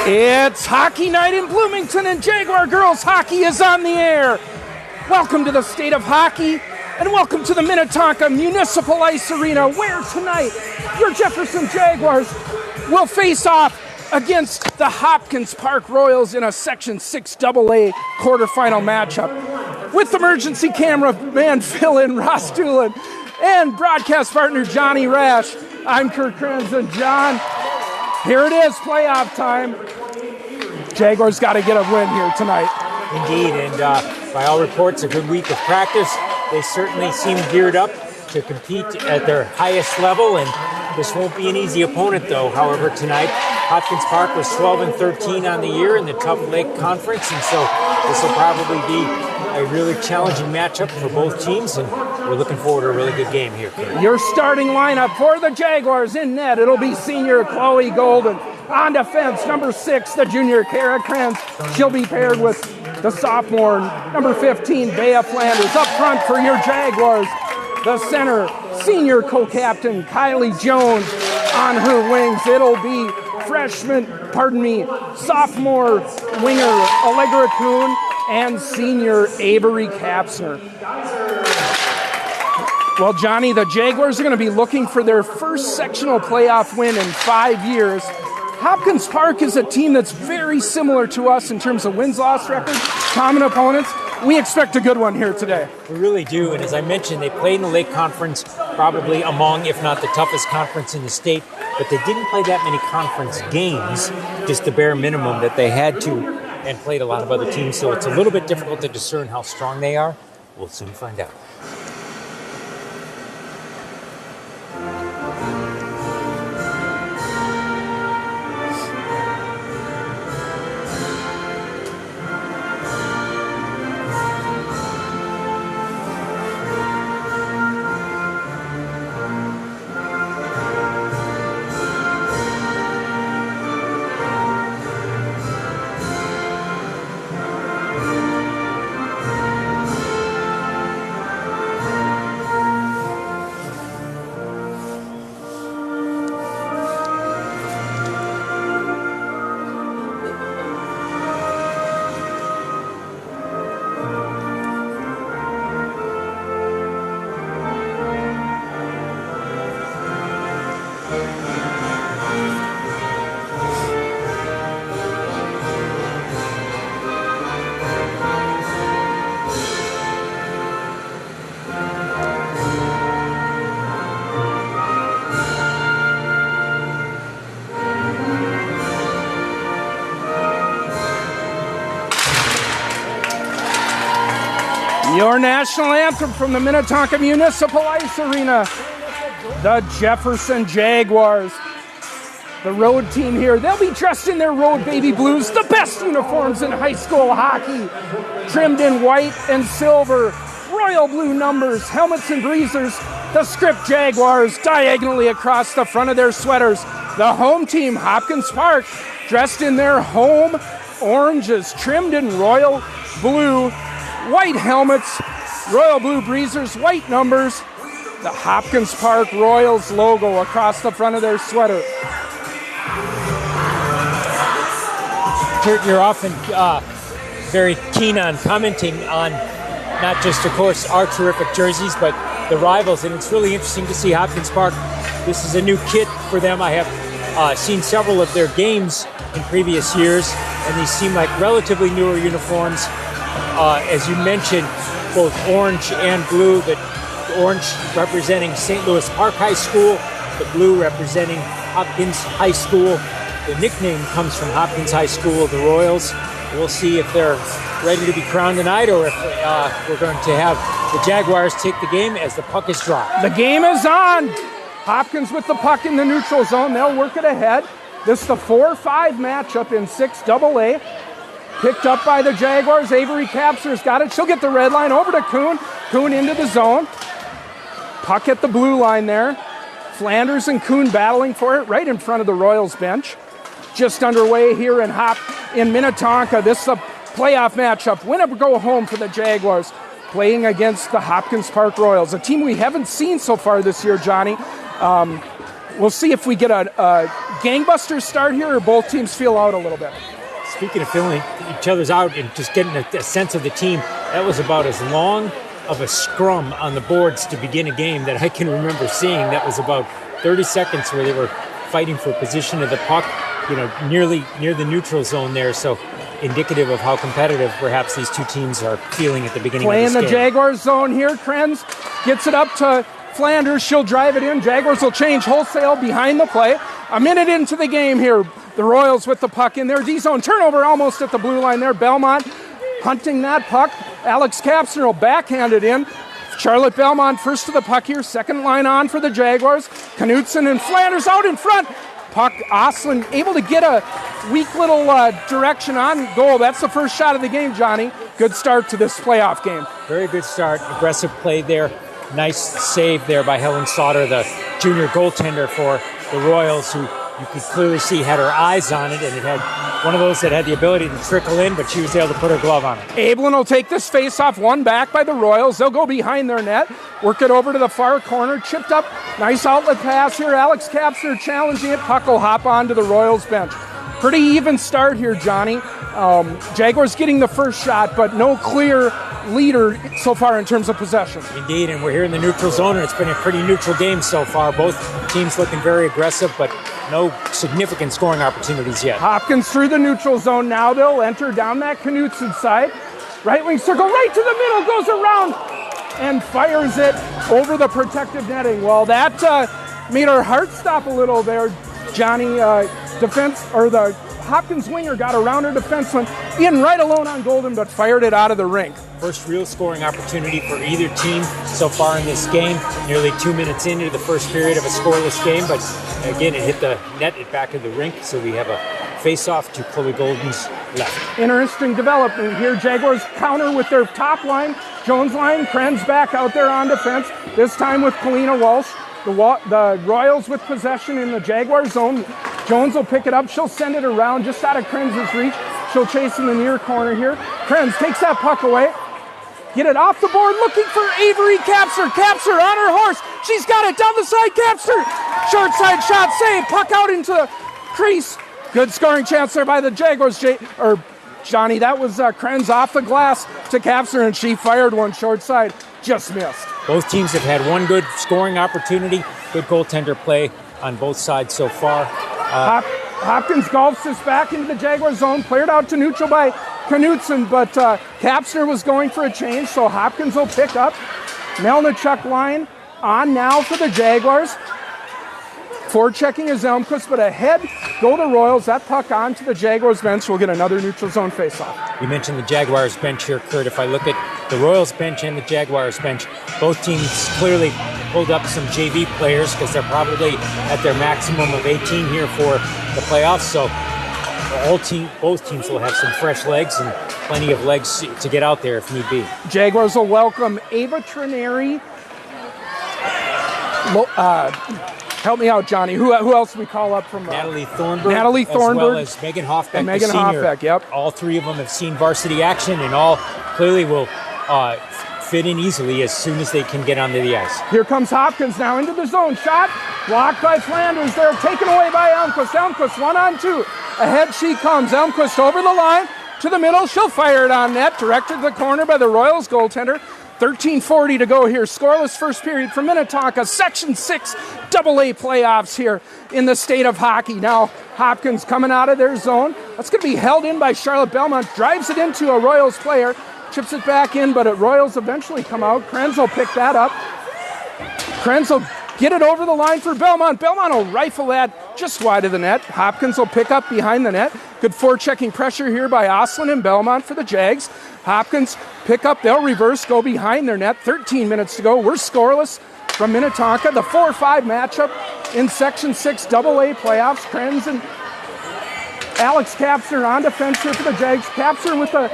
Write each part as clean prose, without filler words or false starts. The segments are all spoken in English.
It's hockey night in Bloomington, and Jaguar girls hockey is on the air. Welcome to the state of hockey, and welcome to the Minnetonka Municipal Ice Arena, where tonight your Jefferson Jaguars will face off against the Hopkins Park Royals in a Section 6 AA quarterfinal matchup. With emergency cameraman fill-in Ross Doolin and broadcast partner Johnny Rash, I'm Kurt Krenz, and John, here it is, playoff time. Jaguars got to get a win here tonight. Indeed, and by all reports, a good week of practice. They certainly seem geared up to compete at their highest level, and this won't be an easy opponent, though. However, tonight, Hopkins Park was 12-13 on the year in the Tough Lake Conference, and so this will probably be a really challenging matchup for both teams, and we're looking forward to a really good game here. Your starting lineup for the Jaguars: in net, it'll be senior Chloe Golden. On defense, number 6, the junior Kara Krenz. She'll be paired with the sophomore, number 15, Bea Flanders. Up front for your Jaguars, the center, senior co-captain Kylie Jones. On her wings, it'll be sophomore winger Allegra Kuhn and senior Avery Kapsner. Well, Johnny, the Jaguars are going to be looking for their first sectional playoff win in 5 years. Hopkins Park is a team that's very similar to us in terms of wins-loss record, common opponents. We expect a good one here today. We really do, and as I mentioned, they played in the Lake Conference, probably among, if not the toughest conference in the state, but they didn't play that many conference games, just the bare minimum that they had to, and played a lot of other teams, so it's a little bit difficult to discern how strong they are. We'll soon find out. Your national anthem from the Minnetonka Municipal Ice Arena, the Jefferson Jaguars. The road team here, they'll be dressed in their road baby blues, the best uniforms in high school hockey, trimmed in white and silver, royal blue numbers, helmets and breezers, the script Jaguars diagonally across the front of their sweaters. The home team, Hopkins Park, dressed in their home oranges, trimmed in royal blue, white helmets, royal blue breezers, white numbers, the Hopkins Park Royals logo across the front of their sweater. Kurt, you're often very keen on commenting on not just, of course, our terrific jerseys, but the rivals, and it's really interesting to see Hopkins Park. This is a new kit for them. I have seen several of their games in previous years, and these seem like relatively newer uniforms. As you mentioned, both orange and blue, the orange representing St. Louis Park High School, the blue representing Hopkins High School. The nickname comes from Hopkins High School, the Royals. We'll see if they're ready to be crowned tonight, or if we're going to have the Jaguars take the game as the puck is dropped. The game is on. Hopkins with the puck in the neutral zone. They'll work it ahead. This is the 4-5 matchup in 6 AA. Picked up by the Jaguars. Avery Kapsner's got it. She'll get the red line over to Kuhn. Kuhn into the zone. Puck at the blue line there. Flanders and Kuhn battling for it right in front of the Royals bench. Just underway here in Minnetonka. This is a playoff matchup. Win or go home for the Jaguars, playing against the Hopkins Park Royals, a team we haven't seen so far this year, Johnny. we'll see if we get a gangbuster start here or both teams feel out a little bit. Speaking of feeling each other's out and just getting a sense of the team, that was about as long of a scrum on the boards to begin a game that I can remember seeing. That was about 30 seconds where they were fighting for position of the puck, near the neutral zone there. So indicative of how competitive perhaps these two teams are feeling at the beginning of this game. Playing the Jaguars zone here. Krenz gets it up to Flanders. She'll drive it in. Jaguars will change wholesale behind the play. A minute into the game here. The Royals with the puck in their D-zone. Turnover almost at the blue line there. Belmont hunting that puck. Alex Kapsner will backhand it in. Charlotte Belmont first to the puck here. Second line on for the Jaguars. Knutson and Flanders out in front. Puck, Oslin able to get a weak little direction on goal. That's the first shot of the game, Johnny. Good start to this playoff game. Very good start. Aggressive play there. Nice save there by Helen Sauter, the junior goaltender for the Royals, who you could clearly see had her eyes on it, and it had one of those that had the ability to trickle in, but she was able to put her glove on it. Ablin will take this face-off, one back by the Royals. They'll go behind their net, work it over to the far corner, chipped up, nice outlet pass here. Alex Kapsner challenging it. Puck will hop onto the Royals bench. Pretty even start here, Johnny. Jaguars getting the first shot, but no clear leader so far in terms of possession. Indeed, and we're here in the neutral zone, and it's been a pretty neutral game so far. Both teams looking very aggressive, but no significant scoring opportunities yet. Hopkins through the neutral zone. Now they'll enter down that Knutson side. Right wing circle, right to the middle, goes around and fires it over the protective netting. Well, that made our heart stop a little there, Johnny. The Hopkins winger got around her defenseman, in right alone on Golden, but fired it out of the rink. First real scoring opportunity for either team so far in this game. Nearly 2 minutes into the first period of a scoreless game, but again, it hit the net at back of the rink, so we have a face-off to Chloe Golden's left. Interesting development here. Jaguars counter with their top line. Jones line, Krenz back out there on defense, this time with Kalina Walsh. The Royals with possession in the Jaguar zone. Jones will pick it up. She'll send it around just out of Krenz's reach. She'll chase in the near corner here. Krenz takes that puck away. Get it off the board, looking for Avery Kapsner. Kapsner on her horse. She's got it down the side. Kapsner, short side shot, save. Puck out into the crease. Good scoring chance there by the Jaguars. Johnny, that was Krenz off the glass to Kapsner, and she fired one short side. Just missed. Both teams have had one good scoring opportunity. Good goaltender play on both sides so far. Hopkins golfs this back into the Jaguar zone, cleared out to neutral by Knutson, but Kapsner was going for a change, so Hopkins will pick up. Melnichuk line on now for the Jaguars. Forechecking is Elmquist, but ahead go the Royals. That puck on to the Jaguars bench. We'll get another neutral zone faceoff. You mentioned the Jaguars bench here, Kurt. If I look at the Royals bench and the Jaguars bench, both teams clearly pulled up some JV players because they're probably at their maximum of 18 here for the playoffs. So both teams will have some fresh legs and plenty of legs to get out there if need be. Jaguars will welcome Ava Trineri. Help me out, Johnny. Who else we call up from Natalie Thornburg. Natalie Thornburg. As well as Megan Hoffbeck. And Megan Hoffbeck, yep. All three of them have seen varsity action and all clearly will fit in easily as soon as they can get onto the ice. Here comes Hopkins now into the zone. Shot blocked by Flanders. They're taken away by Elmquist. Elmquist 1-on-2. Ahead she comes. Elmquist over the line to the middle. She'll fire it on net. Directed to the corner by the Royals goaltender. 13:40 to go here. Scoreless first period from Minnetonka. Section 6 AA playoffs here in the state of hockey. Now Hopkins coming out of their zone. That's going to be held in by Charlotte Belmont. Drives it into a Royals player. Chips it back in, but Royals eventually come out. Krenz will pick that up. Krenz will get it over the line for Belmont. Belmont will rifle that just wide of the net. Hopkins will pick up behind the net. Good forechecking pressure here by Oslin and Belmont for the Jags. Hopkins pick up, they'll reverse, go behind their net. 13 minutes to go. We're scoreless from Minnetonka. The 4-5 matchup in Section 6 AA playoffs. Krenz and Alex Kapsner on defense here for the Jags. Kapsner with a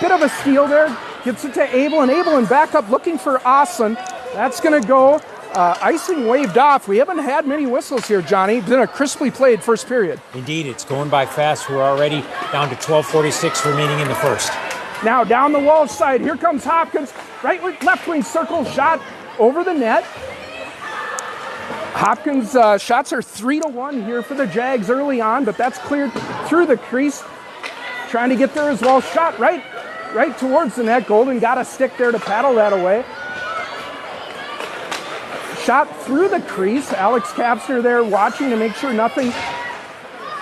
bit of a steal there. Gets it to Abelin back up looking for Oslin. That's going to go. Icing waved off. We haven't had many whistles here, Johnny. It's been a crisply played first period. Indeed, it's going by fast. We're already down to 12:46 remaining in the first. Now down the Walsh side, here comes Hopkins. Right wing, left wing circle shot over the net. Hopkins shots are 3-1 here for the Jags early on, but that's cleared through the crease. Trying to get there as well. Shot right towards the net. Golden got a stick there to paddle that away. Shot through the crease. Alex Kapsner there watching to make sure nothing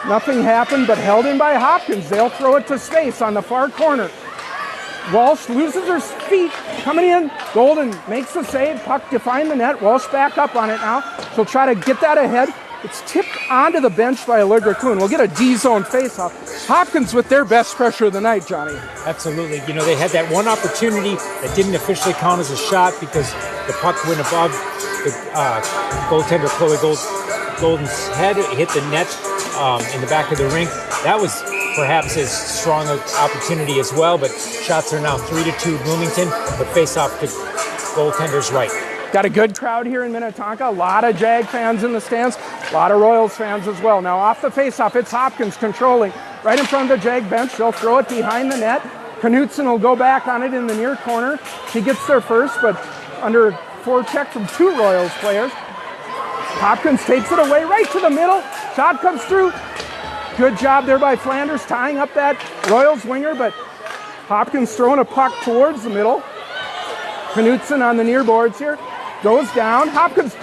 happened, but held in by Hopkins. They'll throw it to space on the far corner. Walsh loses her feet, coming in. Golden makes the save. Puck defying the net. Walsh back up on it now. She'll try to get that ahead. It's tipped onto the bench by Allegra Kuhn. We'll get a D-zone face-off. Hopkins with their best pressure of the night, Johnny. Absolutely. You know, they had that one opportunity that didn't officially count as a shot because the puck went above the goaltender Chloe Golden's head. It hit the net in the back of the rink. That was perhaps as strong an opportunity as well, but shots are now 3-2 Bloomington, but face-off to goaltender's right. Got a good crowd here in Minnetonka. A lot of Jag fans in the stands. A lot of Royals fans as well. Now off the faceoff, it's Hopkins controlling right in front of the Jag bench. They'll throw it behind the net. Knutson will go back on it in the near corner. She gets there first, but under forecheck from two Royals players. Hopkins takes it away right to the middle. Shot comes through. Good job there by Flanders tying up that Royals winger, but Hopkins throwing a puck towards the middle. Knutson on the near boards here. Goes down. Hopkins.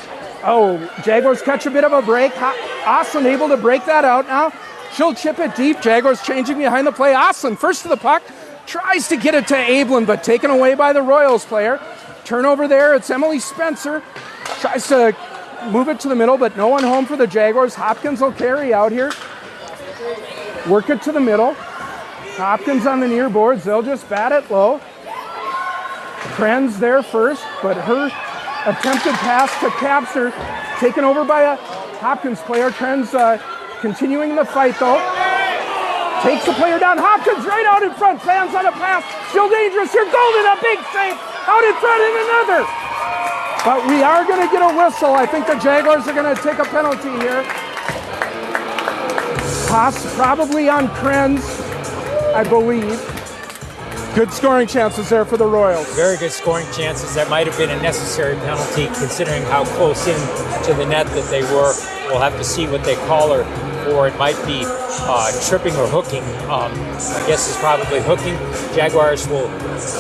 Oh, Jaguars catch a bit of a break. Oslin able to break that out now. She'll chip it deep. Jaguars changing behind the play. Oslin first to the puck. Tries to get it to Ablin, but taken away by the Royals player. Turnover there. It's Emily Spencer. Tries to move it to the middle, but no one home for the Jaguars. Hopkins will carry out here. Work it to the middle. Hopkins on the near boards. They'll just bat it low. Krenz there first, but her attempted pass to Kapster taken over by a Hopkins player. Krenz continuing the fight though. Takes the player down. Hopkins right out in front. Fans on a pass. Still dangerous here. Golden, a big save. Out in front and another. But we are going to get a whistle. I think the Jaguars are going to take a penalty here. Pass probably on Krenz, I believe. Good scoring chances there for the Royals. Very good scoring chances. That might have been a necessary penalty considering how close in to the net that they were. We'll have to see what they call her, or it might be tripping or hooking. I guess it's probably hooking. Jaguars will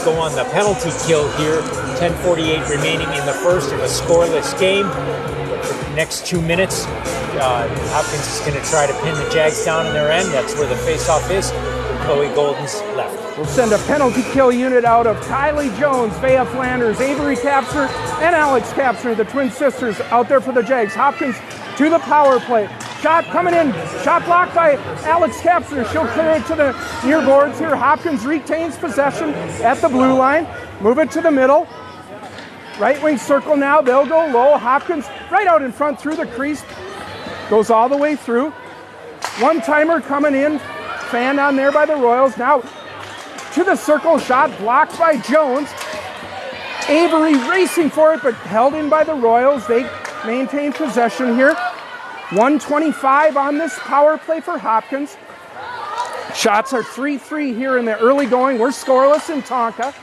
go on the penalty kill here. 10:48 remaining in the first of a scoreless game. For the next 2 minutes, Hopkins is going to try to pin the Jags down in their end. That's where the faceoff is. Chloe Golden's left. We'll send a penalty kill unit out of Kylie Jones, Bea Flanders, Avery Kapster, and Alex Kapster, the twin sisters, out there for the Jags. Hopkins to the power play. Shot coming in. Shot blocked by Alex Kapster. She'll clear it to the near boards here. Hopkins retains possession at the blue line. Move it to the middle. Right wing circle now. They'll go low. Hopkins right out in front through the crease. Goes all the way through. One-timer coming in. Fan on there by the Royals. Now to the circle. Shot blocked by Jones. Avery racing for it, but held in by the Royals. They maintain possession here. 1:25 on this power play for Hopkins. Shots are 3-3 here in the early going. We're scoreless in Tonka.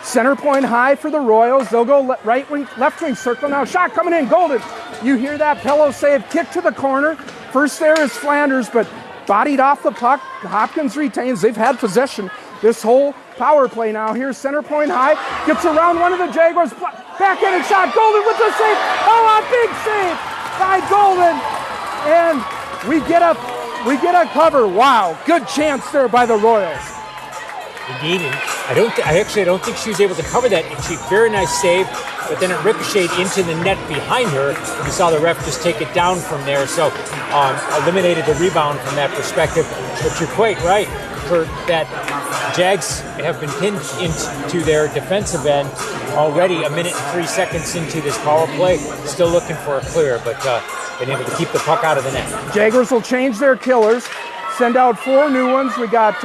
Center point high for the Royals. They'll go right wing, left wing circle now. Shot coming in. Golden. You hear that pillow save. Kick to the corner. First there is Flanders, but bodied off the puck. Hopkins retains. They've had possession this whole power play now. Here's center point high. Gets around one of the Jaguars. Backhanded shot. Golden with the save. Oh, a big save by Golden. And we get a cover. Wow. Good chance there by the Royals. Indeed. I don't think she was able to cover that. She very nice save, but then it ricocheted into the net behind her. You saw the ref just take it down from there, so eliminated the rebound from that perspective. But you're quite right. For that, Jags have been pinned into their defensive end already. A minute and 3 seconds into this power play. Still looking for a clear, but been able to keep the puck out of the net. Jaguars will change their killers. Send out 4 new ones. We got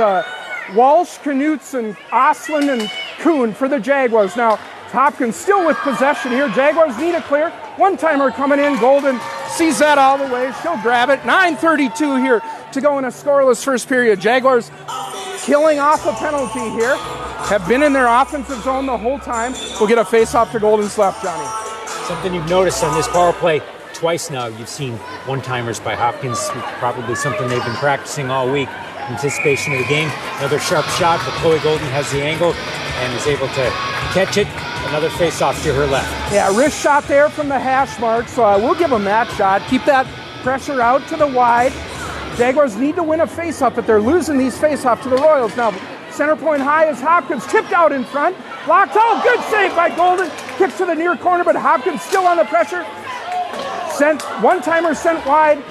Walsh, Knutson, Oslin, and Kuhn for the Jaguars. Now, Hopkins still with possession here. Jaguars need a clear. One-timer coming in. Golden sees that all the way. She'll grab it. 9:32 here to go in a scoreless first period. Jaguars killing off a penalty here. Have been in their offensive zone the whole time. We'll get a face-off to Golden's left, Johnny. Something you've noticed on this power play, twice now you've seen one-timers by Hopkins, probably something they've been practicing all week in anticipation of the game. Another sharp shot, but Chloe Golden has the angle and is able to catch it. Another face-off to her left. Yeah, wrist shot there from the hash mark, so we'll give them that shot. Keep that pressure out to the wide. Jaguars need to win a face-off, but they're losing these face-off to the Royals. Now, center point high is Hopkins, tipped out in front. Blocked out, good save by Golden. Kick to the near corner, but Hopkins still on the pressure. One-timer sent wide.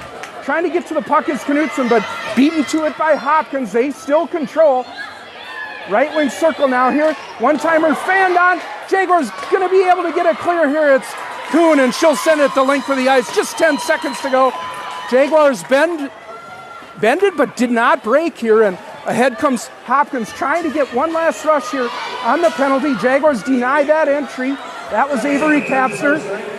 Trying to get to the puck is Knutson, but beaten to it by Hopkins. They still control. Right wing circle now here. One-timer fanned on. Jaguars going to be able to get it clear here. It's Kuhn, and she'll send it the length of the ice. Just 10 seconds to go. Jaguars bended but did not break here, and ahead comes Hopkins trying to get one last rush here on the penalty. Jaguars deny that entry. That was Avery Kapsner.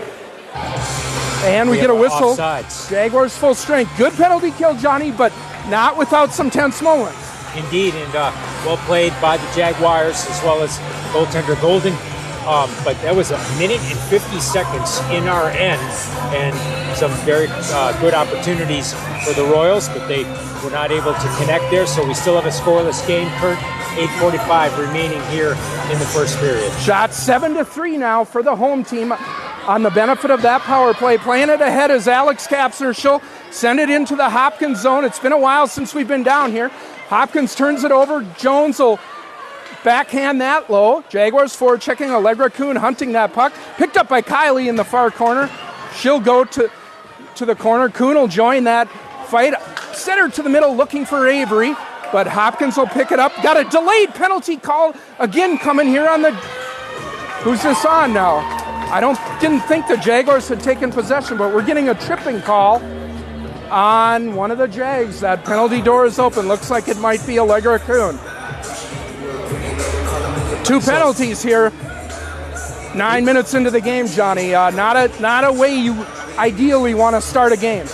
And we get a whistle. Offsides. Jaguars full strength. Good penalty kill, Johnny, but not without some tense moments. Indeed, and well played by the Jaguars as well as goaltender Golden. But that was 1 minute and 50 seconds in our end, and some very good opportunities for the Royals, but they were not able to connect there, so we still have a scoreless game. Kurt, 8:45 remaining here in the first period. Shot 7-3 now for the home team on the benefit of that power play. Playing it ahead is Alex Kapsner. She'll send it into the Hopkins zone. It's been a while since we've been down here. Hopkins turns it over. Jones will backhand that low. Jaguars forward checking. Allegra Kuhn hunting that puck. Picked up by Kylie in the far corner. She'll go to the corner. Kuhn will join that fight. Center to the middle looking for Avery, but Hopkins will pick it up. Got a delayed penalty call again coming here on the... Who's this on now? Didn't think the Jaguars had taken possession, but we're getting a tripping call on one of the Jags. That penalty door is open. Looks like it might be Allegra Kuhn. Two penalties here. 9 minutes into the game, Johnny. Not a way you ideally want to start a game.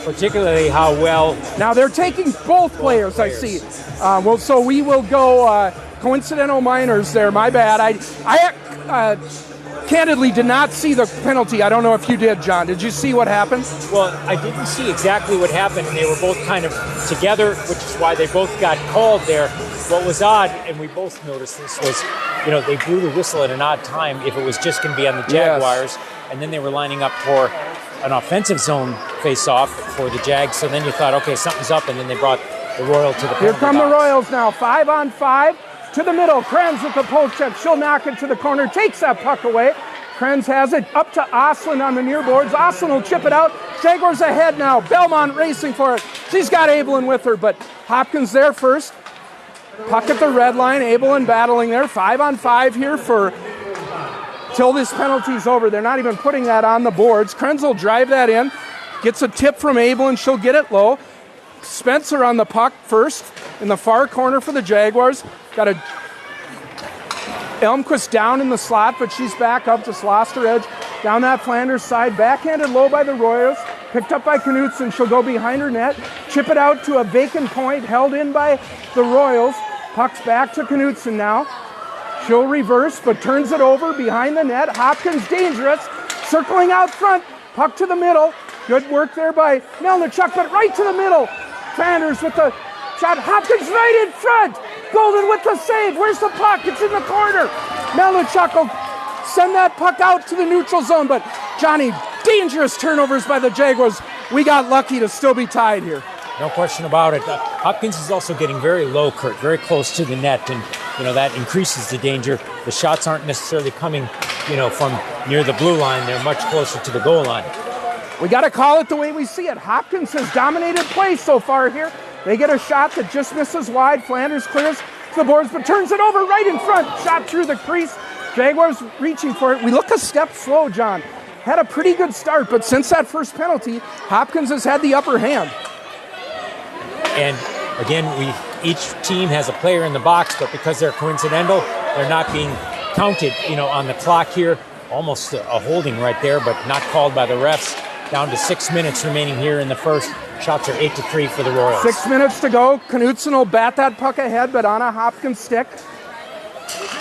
Particularly how well... Now they're taking both players, I see. So we will go coincidental minors there. My bad. I candidly did not see the penalty. I don't know if you did, John. Did you see what happened? Well, I didn't see exactly what happened, and they were both kind of together, which is why they both got called there. What was odd, and we both noticed this, was, they blew the whistle at an odd time if it was just going to be on the Jaguars, yes. And then they were lining up for an offensive zone face-off for the Jags, so then you thought, okay, something's up, and then they brought the Royal to the penalty box. Here come the Royals now, 5-on-5. To the middle, Krenz with the poke check. She'll knock it to the corner, takes that puck away. Krenz has it up to Oslin on the near boards. Oslin will chip it out. Jaguars ahead now. Belmont racing for it. She's got Abelin with her, but Hopkins there first. Puck at the red line. Abelin battling there. 5-on-5 here till this penalty's over. They're not even putting that on the boards. Krenz will drive that in. Gets a tip from Abelin. She'll get it low. Spencer on the puck first in the far corner for the Jaguars. Got a Elmquist down in the slot, but she's back up, just lost her edge. Down that Flanders side, backhanded low by the Royals. Picked up by Knutson. She'll go behind her net. Chip it out to a vacant point, held in by the Royals. Puck's back to Knutson now. She'll reverse, but turns it over behind the net. Hopkins dangerous. Circling out front. Puck to the middle. Good work there by Melnichuk, but right to the middle. Flanders with the shot. Hopkins right in front. Golden with the save. Where's the puck? It's in the corner. Melnichuk will send that puck out to the neutral zone, but Johnny, dangerous turnovers by the Jaguars. We got lucky to still be tied here. No question about it. Hopkins is also getting very low, Kurt, very close to the net, and that increases the danger. The shots aren't necessarily coming, from near the blue line. They're much closer to the goal line. We got to call it the way we see it. Hopkins has dominated play so far here. They get a shot that just misses wide. Flanders clears to the boards, but turns it over right in front. Shot through the crease. Jaguars reaching for it. We look a step slow, John. Had a pretty good start, but since that first penalty, Hopkins has had the upper hand. And again, each team has a player in the box, but because they're coincidental, they're not being counted, on the clock here. Almost a holding right there, but not called by the refs. Down to 6 minutes remaining here in the first. Shots are 8-3 for the Royals. 6 minutes to go. Knutson will bat that puck ahead, but on a Hopkins stick.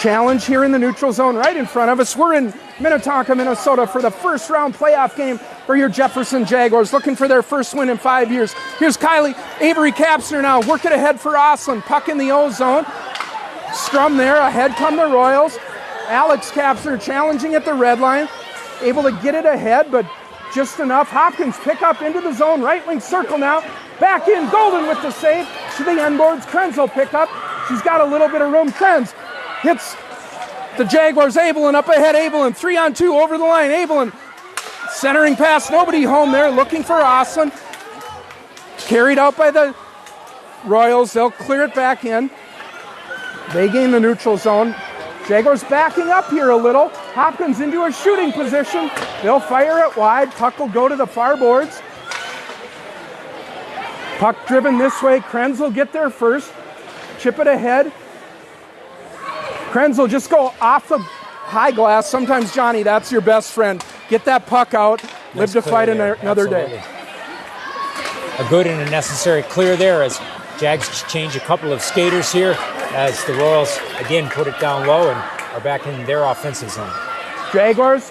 Challenge here in the neutral zone right in front of us. We're in Minnetonka, Minnesota for the first round playoff game for your Jefferson Jaguars, looking for their first win in 5 years. Here's Avery Kapsner now, working ahead for Oslin. Puck in the O zone. Scrum there, ahead come the Royals. Alex Kapsner challenging at the red line. Able to get it ahead, but just enough. Hopkins pick up into the zone, right wing circle now. Back in, Golden with the save. To the end boards, Krenz will pick up. She's got a little bit of room. Krenz hits the Jaguars. Abelin up ahead. Abelin 3-on-2 over the line. Abelin centering pass. Nobody home there. Looking for Oslin. Carried out by the Royals. They'll clear it back in. They gain the neutral zone. Jaguars backing up here a little. Hopkins into a shooting position. They'll fire it wide. Puck will go to the far boards. Puck driven this way. Krenz will get there first. Chip it ahead. Krenz will just go off the high glass. Sometimes, Johnny, that's your best friend. Get that puck out. Live to fight another day. A good and a necessary clear there as Jags change a couple of skaters here as the Royals, again, put it down low and are back in their offensive zone. Jaguars,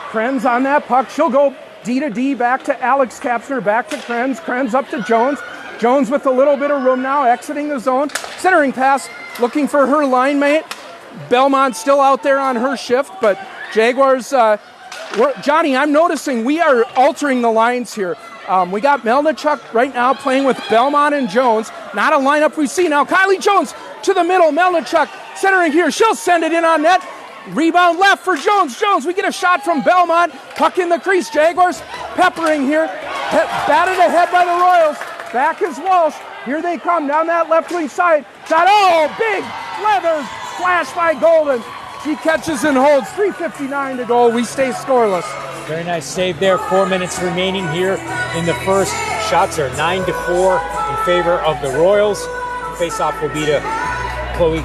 Krenz on that puck. She'll go D to D, back to Alex Kapsner, back to Krenz. Krenz up to Jones. Jones with a little bit of room now, exiting the zone. Centering pass, looking for her line mate. Belmont still out there on her shift, but Jaguars, Johnny, I'm noticing we are altering the lines here. We got Melnichuk right now playing with Belmont and Jones. Not a lineup we see now. Kylie Jones to the middle. Melnichuk centering here. She'll send it in on net. Rebound left for Jones. Jones, we get a shot from Belmont. Puck in the crease. Jaguars peppering here. Batted ahead by the Royals. Back is Walsh. Here they come down that left wing side. Shot, big leather flash by Golden. She catches and holds. 3:59 to go. We stay scoreless. Very nice save there. 4 minutes remaining here in the first. Shots are 9-4 in favor of the Royals. Face-off will be to Chloe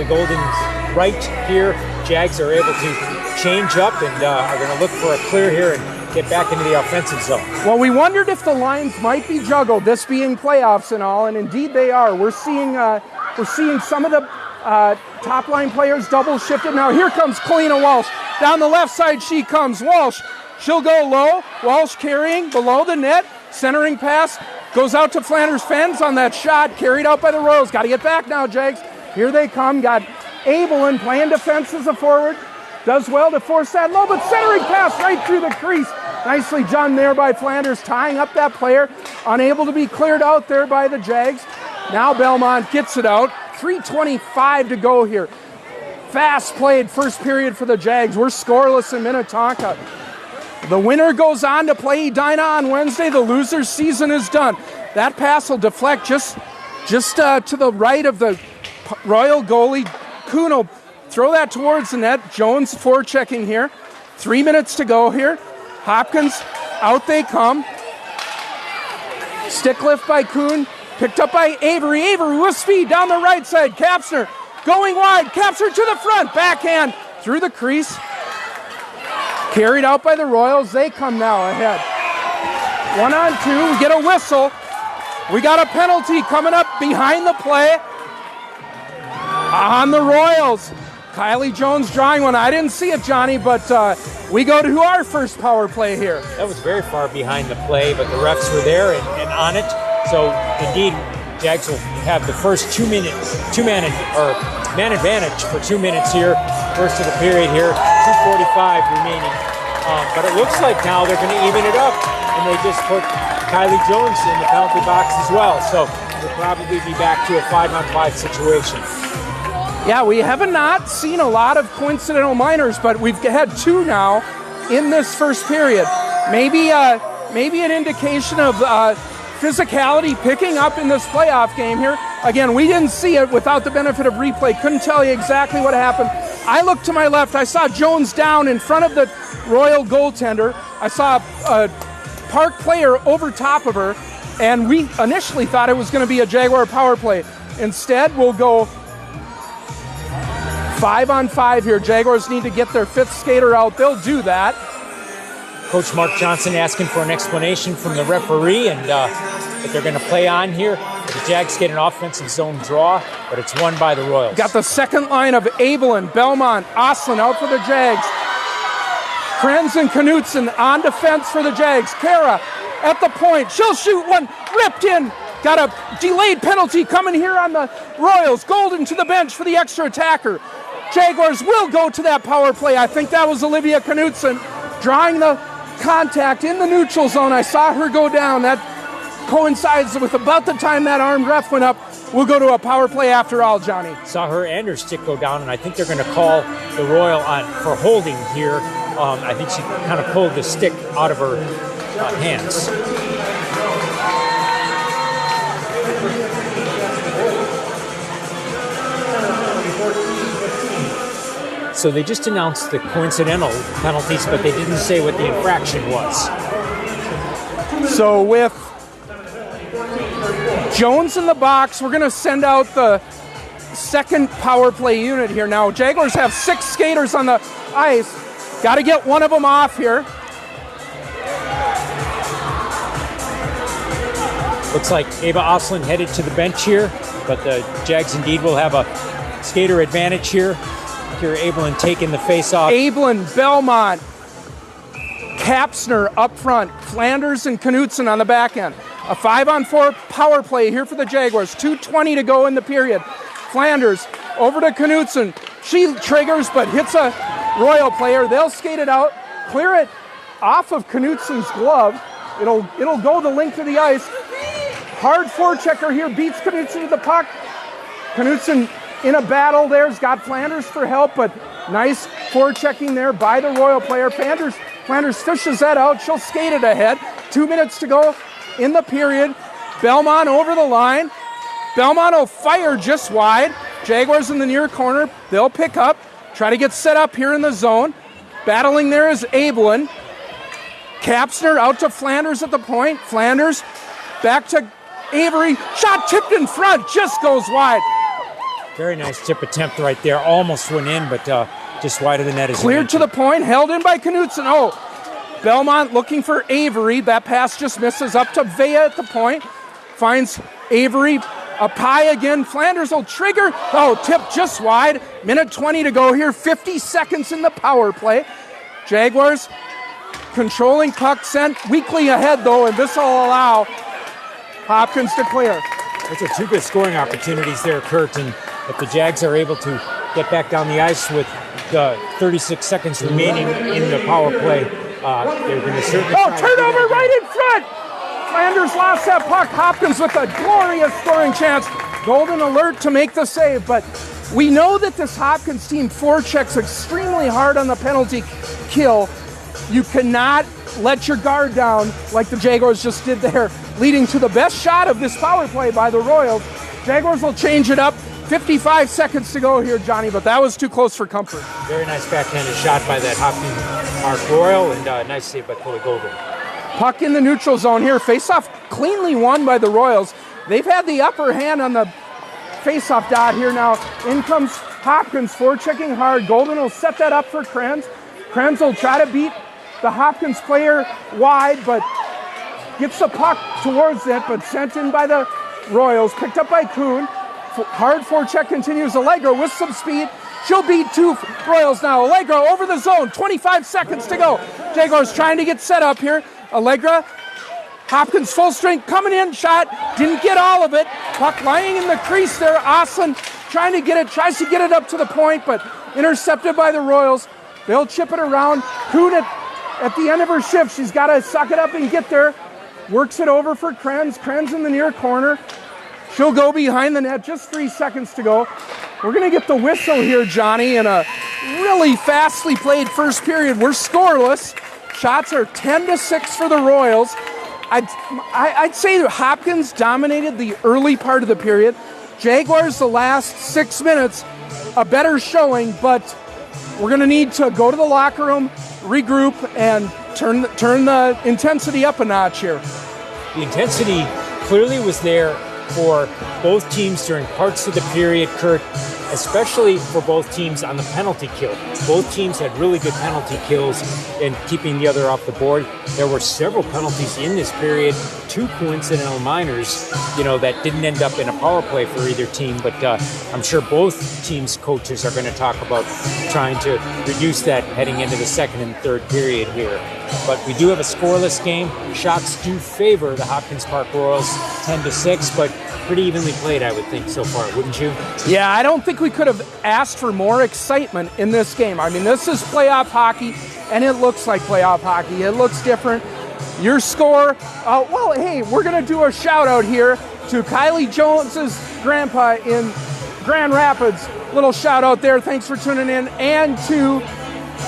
Golden's right here. Jags are able to change up and are going to look for a clear here and get back into the offensive zone. Well, we wondered if the lines might be juggled, this being playoffs and all, and indeed they are. We're seeing some of the top line players double shifted. Now here comes Kalina Walsh. Down the left side she comes. Walsh, she'll go low. Walsh carrying below the net. Centering pass goes out to Flanders Fens on that shot. Carried out by the Royals. Got to get back now, Jags. Here they come. Got Abelin playing defense as a forward. Does well to force that low, but centering pass right through the crease. Nicely done there by Flanders, tying up that player. Unable to be cleared out there by the Jags. Now Belmont gets it out. 3:25 to go here. Fast played first period for the Jags. We're scoreless in Minnetonka. The winner goes on to play Edina on Wednesday. The loser's season is done. That pass will deflect just to the right of the Royal goalie. Kuhn will throw that towards the net. Jones forechecking here. 3 minutes to go here. Hopkins, out they come. Stick lift by Kuhn. Picked up by Avery. Avery with speed down the right side. Kapsner going wide. Kapsner to the front. Backhand through the crease. Carried out by the Royals. They come now ahead. 1-on-2. We get a whistle. We got a penalty coming up behind the play on the Royals. Kylie Jones drawing one. I didn't see it, Johnny, but we go to our first power play here. That was very far behind the play, but the refs were there and on it. So indeed, Jags will have the first man advantage for 2 minutes here. First of the period here, 2:45 remaining. But it looks like now they're going to even it up, and they just put Kylie Jones in the penalty box as well. So we'll probably be back to a 5-on-5 situation. Yeah, we have not seen a lot of coincidental minors, but we've had two now in this first period. Maybe an indication of physicality picking up in this playoff game here. Again, we didn't see it without the benefit of replay. Couldn't tell you exactly what happened. I looked to my left. I saw Jones down in front of the Royal goaltender. I saw a Park player over top of her, and we initially thought it was going to be a Jaguar power play. Instead, we'll go 5-on-5 here. Jaguars need to get their fifth skater out. They'll do that. Coach Mark Johnson asking for an explanation from the referee and if they're going to play on here. The Jags get an offensive zone draw, but it's won by the Royals. Got the second line of Abelin, Belmont, Oslin out for the Jags. Krenz and Knutson on defense for the Jags. Kara at the point. She'll shoot one. Ripped in. Got a delayed penalty coming here on the Royals. Golden to the bench for the extra attacker. Jaguars will go to that power play. I think that was Olivia Knutson drawing the contact in the neutral zone. I saw her go down. That coincides with about the time that armed ref went up. We'll go to a power play after all, Johnny. Saw her and her stick go down, and I think they're going to call the Royal on for holding here. I think she kind of pulled the stick out of her hands. So they just announced the coincidental penalties, but they didn't say what the infraction was. So with Jones in the box, we're going to send out the second power play unit here. Now, Jaguars have 6 skaters on the ice. Got to get one of them off here. Looks like Ava Oslin headed to the bench here, but the Jags indeed will have a skater advantage here. Here, Abelin taking the face-off. Abelin, Belmont, Kapsner up front, Flanders and Knutson on the back end. A 5-on-4 power play here for the Jaguars. 2:20 to go in the period. Flanders over to Knutson. She triggers but hits a Royal player. They'll skate it out, clear it off of Knutson's glove. It'll go the length of the ice. Hard forechecker here beats Knutson to the puck. Knutson in a battle there's got Flanders for help, but nice forechecking there by the Royal player. Flanders fishes that out. She'll skate it ahead. 2 minutes to go in the period. Belmont over the line. Belmont will fire just wide. Jaguars in the near corner. They'll pick up. Try to get set up here in the zone. Battling there is Abelin. Kapsner out to Flanders at the point. Flanders back to Avery. Shot tipped in front. Just goes wide. Very nice tip attempt right there. Almost went in, but just wide of the net. Cleared to the point. Held in by Knutson. Oh, Belmont looking for Avery. That pass just misses up to Vea at the point. Finds Avery. A pie again. Flanders will trigger. Oh, tip just wide. Minute 20 to go here. 50 seconds in the power play. Jaguars controlling puck sent weakly ahead though, and this will allow Hopkins to clear. Those are 2 good scoring opportunities there, Kurt, and if the Jags are able to get back down the ice with 36 seconds remaining in the power play, they're going to certainly. Oh, turnover right in front! Flanders lost that puck. Hopkins with a glorious scoring chance. Golden alert to make the save, but we know that this Hopkins team forechecks extremely hard on the penalty kill. You cannot let your guard down like the Jaguars just did there, leading to the best shot of this power play by the Royals. Jaguars will change it up. 55 seconds to go here, Johnny, but that was too close for comfort. Very nice backhanded shot by that Hopkins Park Royal, and nice save by Chloe Golden. Puck in the neutral zone here. Face-off cleanly won by the Royals. They've had the upper hand on the face-off dot here now. In comes Hopkins, forechecking hard. Golden will set that up for Krenz. Krenz will try to beat the Hopkins player wide, but gets the puck towards it, but sent in by the Royals. Picked up by Kuhn. Hard forecheck continues. Allegra with some speed. She'll beat 2 Royals now. Allegra over the zone. 25 seconds to go. Jaguars trying to get set up here. Allegra, Hopkins full strength coming in. Shot. Didn't get all of it. Puck lying in the crease there. Oslin trying to get it. Tries to get it up to the point, but intercepted by the Royals. They'll chip it around. Kuhn at the end of her shift. She's got to suck it up and get there. Works it over for Krenz. Krenz in the near corner. She'll go behind the net. Just 3 seconds to go. We're going to get the whistle here, Johnny, in a really fastly played first period. We're scoreless. Shots are 10-6 for the Royals. I'd say that Hopkins dominated the early part of the period. Jaguars the last 6 minutes, a better showing, but we're going to need to go to the locker room, regroup, and turn the intensity up a notch here. The intensity clearly was there for both teams during parts of the period, Kurt. especially for both teams on the penalty kill. Both teams had really good penalty kills in keeping the other off the board. There were several penalties in this period, 2 coincidental minors, that didn't end up in a power play for either team, but I'm sure both teams' coaches are going to talk about trying to reduce that heading into the second and third period here. But we do have a scoreless game. Shots do favor the Hopkins Park Royals 10-6, but pretty evenly played, I would think, so far, wouldn't you? Yeah, I don't think we could have asked for more excitement in this game. I mean, this is playoff hockey, and it looks like playoff hockey. It looks different. Your score, well, hey, we're going to do a shout-out here to Kylie Jones's grandpa in Grand Rapids. Little shout-out there. Thanks for tuning in. And to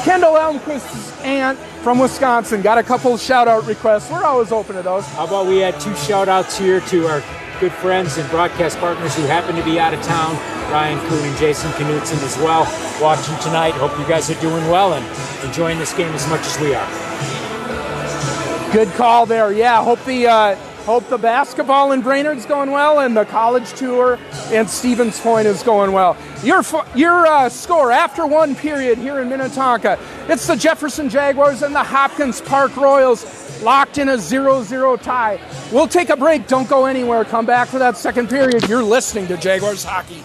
Kendall Elmquist's aunt from Wisconsin. Got a couple shout-out requests. We're always open to those. How about we add 2 shout-outs here to our good friends and broadcast partners who happen to be out of town, Ryan Kuhn and Jason Knutson as well, watching tonight. Hope you guys are doing well and enjoying this game as much as we are. Good call there. Yeah, hope the basketball in Brainerd's going well and the college tour in Stevens Point is going well. Your score after one period here in Minnetonka, it's the Jefferson Jaguars and the Hopkins Park Royals locked in a 0-0 tie. We'll take a break. Don't go anywhere. Come back for that second period. You're listening to Jaguars Hockey.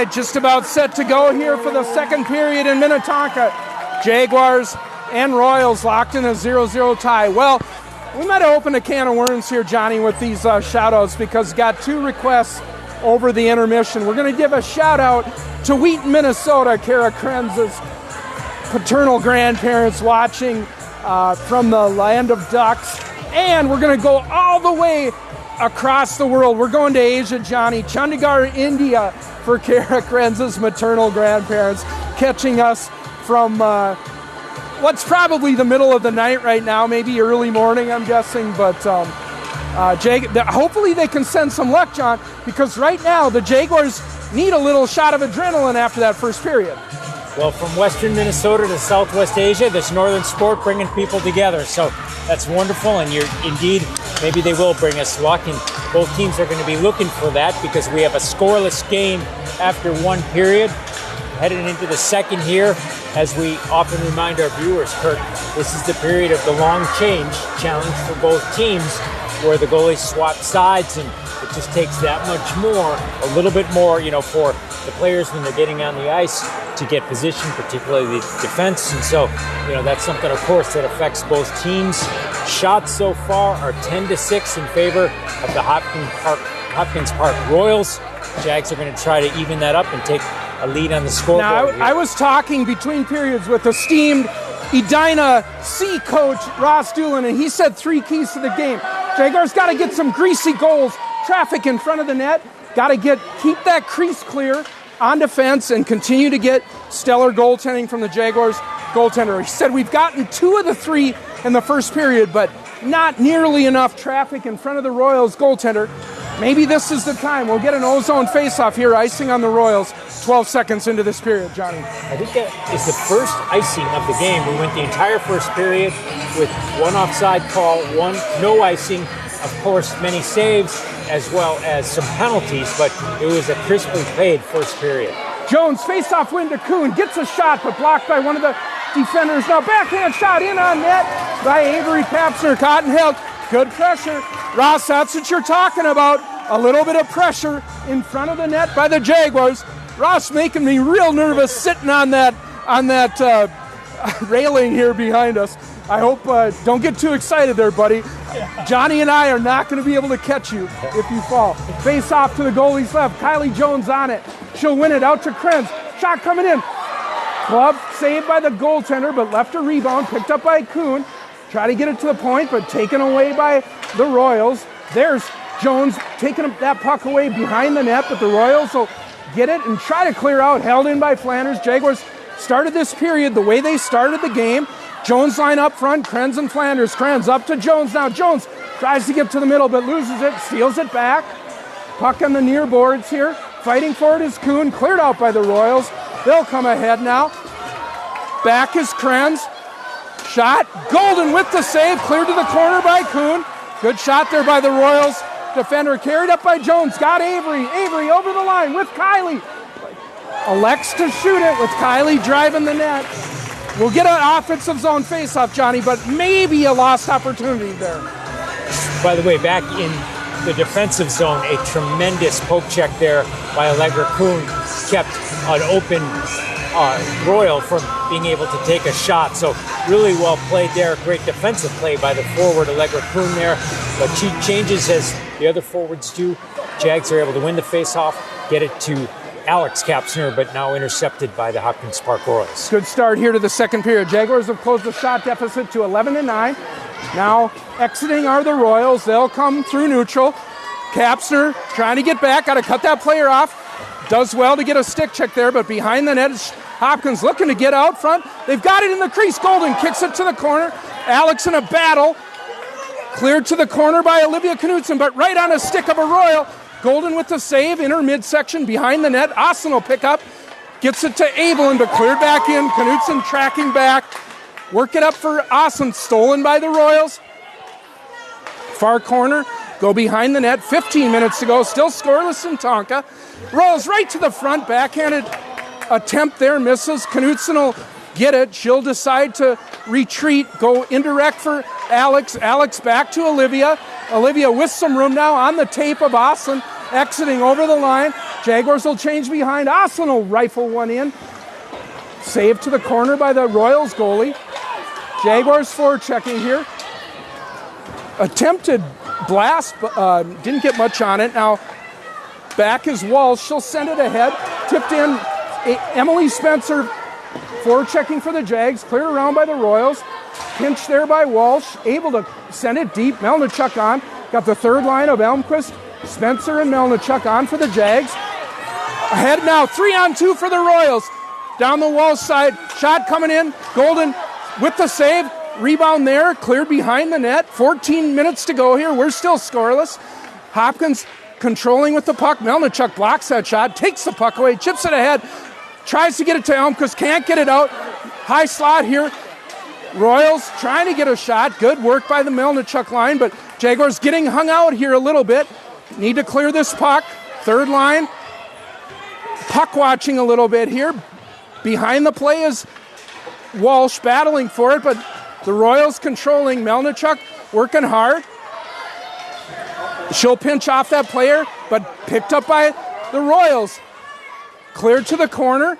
right, just about set to go here for the second period in Minnetonka. Jaguars and Royals locked in a 0-0 tie. Well, we might have opened a can of worms here, Johnny, with these shout-outs because we got 2 requests over the intermission. We're going to give a shout-out to Wheaton, Minnesota, Kara Krenz's paternal grandparents watching from the land of ducks. And we're going to go all the way across the world. We're going to Asia, Johnny. Chandigarh, India, for Kara Krenz's maternal grandparents, catching us from what's probably the middle of the night right now, maybe early morning, I'm guessing. But hopefully they can send some luck, John, because right now the Jaguars need a little shot of adrenaline after that first period. Well, from western Minnesota to southwest Asia, this northern sport bringing people together. So that's wonderful, and maybe they will bring us luck, and both teams are going to be looking for that because we have a scoreless game after 1 period. Heading into the second here, as we often remind our viewers, Kurt, this is the period of the long change challenge for both teams where the goalies swap sides, and it just takes that much more, a little bit more, for the players when they're getting on the ice to get position, particularly the defense. And so, that's something, of course, that affects both teams. Shots so far are 10-6 in favor of the Hopkins Park Royals. Jags are going to try to even that up and take a lead on the scoreboard. Now, I was talking between periods with esteemed Edina C coach Ross Doolin, and he said 3 keys to the game. Jaguars got to get some greasy goals, traffic in front of the net, got to keep that crease clear on defense and continue to get stellar goaltending from the Jaguars goaltender. He said we've gotten 2 of the 3 in the first period, but not nearly enough traffic in front of the Royals goaltender. Maybe this is the time. We'll get an ozone face-off here, icing on the Royals 12 seconds into this period, Johnny. I think that is the first icing of the game. We went the entire first period with 1 offside call, 1 no icing, of course, many saves, as well as some penalties, but it was a crisply played first period. Jones, face-off win to Kuhn, gets a shot, but blocked by one of the defenders. Now backhand shot in on net by Avery Kapsner. Cottonhill, good pressure. Ross, that's what you're talking about. A little bit of pressure in front of the net by the Jaguars. Ross making me real nervous sitting on that railing here behind us. I hope don't get too excited there, buddy. Johnny and I are not going to be able to catch you if you fall. Face off to the goalie's left. Kylie Jones on it. She'll win it out to Krenz. Shot coming in. Glove saved by the goaltender, but left a rebound. Picked up by Kuhn. Try to get it to the point, but taken away by the Royals. There's Jones taking that puck away behind the net, but the Royals will get it and try to clear out. Held in by Flanders. Jaguars started this period the way they started the game. Jones line up front, Krenz and Flanders. Krenz up to Jones now. Jones tries to get to the middle, but loses it, steals it back. Puck on the near boards here. Fighting for it is Kuhn, cleared out by the Royals. They'll come ahead now. Back is Krenz. Shot, Golden with the save, cleared to the corner by Kuhn. Good shot there by the Royals. Defender carried up by Jones, got Avery. Avery over the line with Kylie. Elects to shoot it with Kylie driving the net. We'll get an offensive zone faceoff, Johnny, but maybe a lost opportunity there. By the way, back in the defensive zone, a tremendous poke check there by Allegra Kuhn kept an open Royal from being able to take a shot. So really well played there. Great defensive play by the forward, Allegra Kuhn there. But she changes as the other forwards do. Jags are able to win the faceoff, get it to Alex Kapsner, but now intercepted by the Hopkins Park Royals. Good start here to the second period. Jaguars have closed the shot deficit to 11-9. Now exiting are the Royals. They'll come through neutral. Kapsner trying to get back. Got to cut that player off. Does well to get a stick check there, but behind the net is Hopkins looking to get out front. They've got it in the crease. Golden kicks it to the corner. Alex in a battle. Cleared to the corner by Olivia Knudsen, but right on a stick of a Royal. Golden with the save, inner midsection behind the net. Austin will pick up. Gets it to Evelyn, but cleared back in. Knudsen tracking back. Work it up for Austin. Stolen by the Royals. Far corner. Go behind the net. 15 minutes to go. Still scoreless in Tonka. Rolls right to the front. Backhanded attempt there. Misses. Knudsen will get it. She'll decide to retreat. Go indirect for Alex. Alex back to Olivia. Olivia with some room now on the tape of Austin. Exiting over the line. Jaguars will change behind. Oslin will rifle one in. Saved to the corner by the Royals goalie. Jaguars forechecking here. Attempted blast, but didn't get much on it. Now back is Walsh. She'll send it ahead. Tipped in. Emily Spencer forechecking for the Jags. Cleared around by the Royals. Pinch there by Walsh. Able to send it deep. Melnichuk on. Got the third line of Elmquist, Spencer, and Melnichuk on for the Jags. Ahead now. 3-on-2 for the Royals. Down the wall side. Shot coming in. Golden with the save. Rebound there. Cleared behind the net. 14 minutes to go here. We're still scoreless. Hopkins controlling with the puck. Melnichuk blocks that shot. Takes the puck away. Chips it ahead. Tries to get it to Elmquist. Can't get it out. High slot here. Royals trying to get a shot. Good work by the Melnichuk line, but Jaguars getting hung out here a little bit. Need to clear this puck. Third line. Puck watching a little bit here. Behind the play is Walsh battling for it, but the Royals controlling. Melnichuk working hard. She'll pinch off that player, but picked up by the Royals. Cleared to the corner.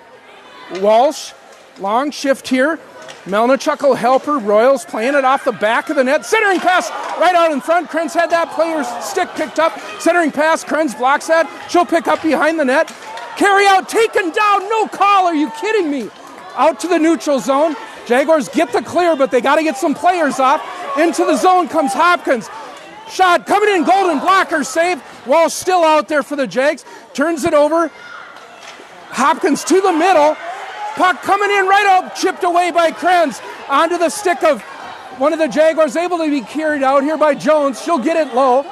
Walsh, long shift here. Melnichuk will help her. Royals playing it off the back of the net. Centering pass right out in front. Krenz had that player's stick picked up. Centering pass. Krenz blocks that. She'll pick up behind the net. Carry out. Taken down. No call. Are you kidding me? Out to the neutral zone. Jaguars get the clear, but they got to get some players off. Into the zone comes Hopkins. Shot coming in. Golden blocker save. Walsh still out there for the Jags. Turns it over. Hopkins to the middle. Puck coming in right out, chipped away by Krenz. Onto the stick of one of the Jaguars, able to be carried out here by Jones. She'll get it low.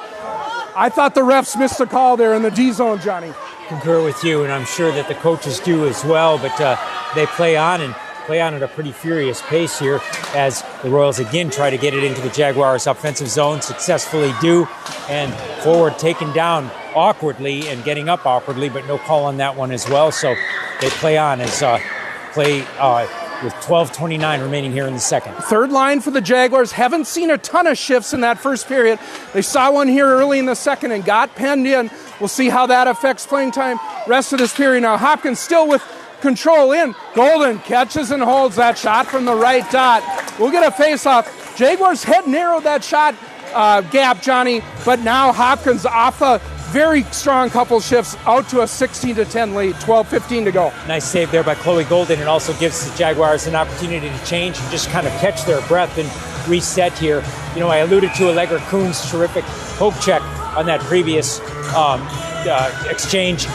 I thought the refs missed a call there in the D zone, Johnny. Concur with you, and I'm sure that the coaches do as well, but they play on at a pretty furious pace here as the Royals again try to get it into the Jaguars' offensive zone, successfully do, and forward taken down awkwardly and getting up awkwardly, but no call on that one as well, so they play on as with 12:29 remaining here in the second. Third line for the Jaguars. Haven't seen a ton of shifts in that first period. They saw one here early in the second and got penned in. We'll see how that affects playing time rest of this period. Now Hopkins still with control in. Golden catches and holds that shot from the right dot. We'll get a face-off. Jaguars head narrowed that shot gap, Johnny, but now Hopkins off a very strong couple shifts out to a 16-10 lead, 12:15 to go. Nice save there by Chloe Golden. It also gives the Jaguars an opportunity to change and just kind of catch their breath and reset here. You know, I alluded to Allegra Kuhn's terrific poke check on that previous exchange.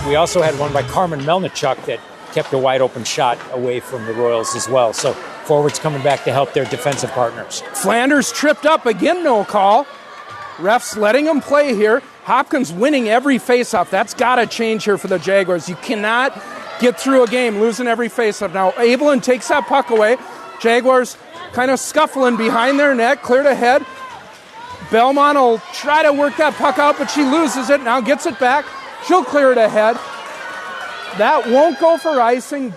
We also had one by Carmen Melnichuk that kept a wide open shot away from the Royals as well. So forwards coming back to help their defensive partners. Flanders tripped up again, no call. Refs letting them play here. Hopkins winning every faceoff. That's got to change here for the Jaguars. You cannot get through a game losing every faceoff. Now Abelin takes that puck away. Jaguars kind of scuffling behind their net, cleared ahead. Belmont will try to work that puck out, but she loses it. Now gets it back. She'll clear it ahead. That won't go for icing.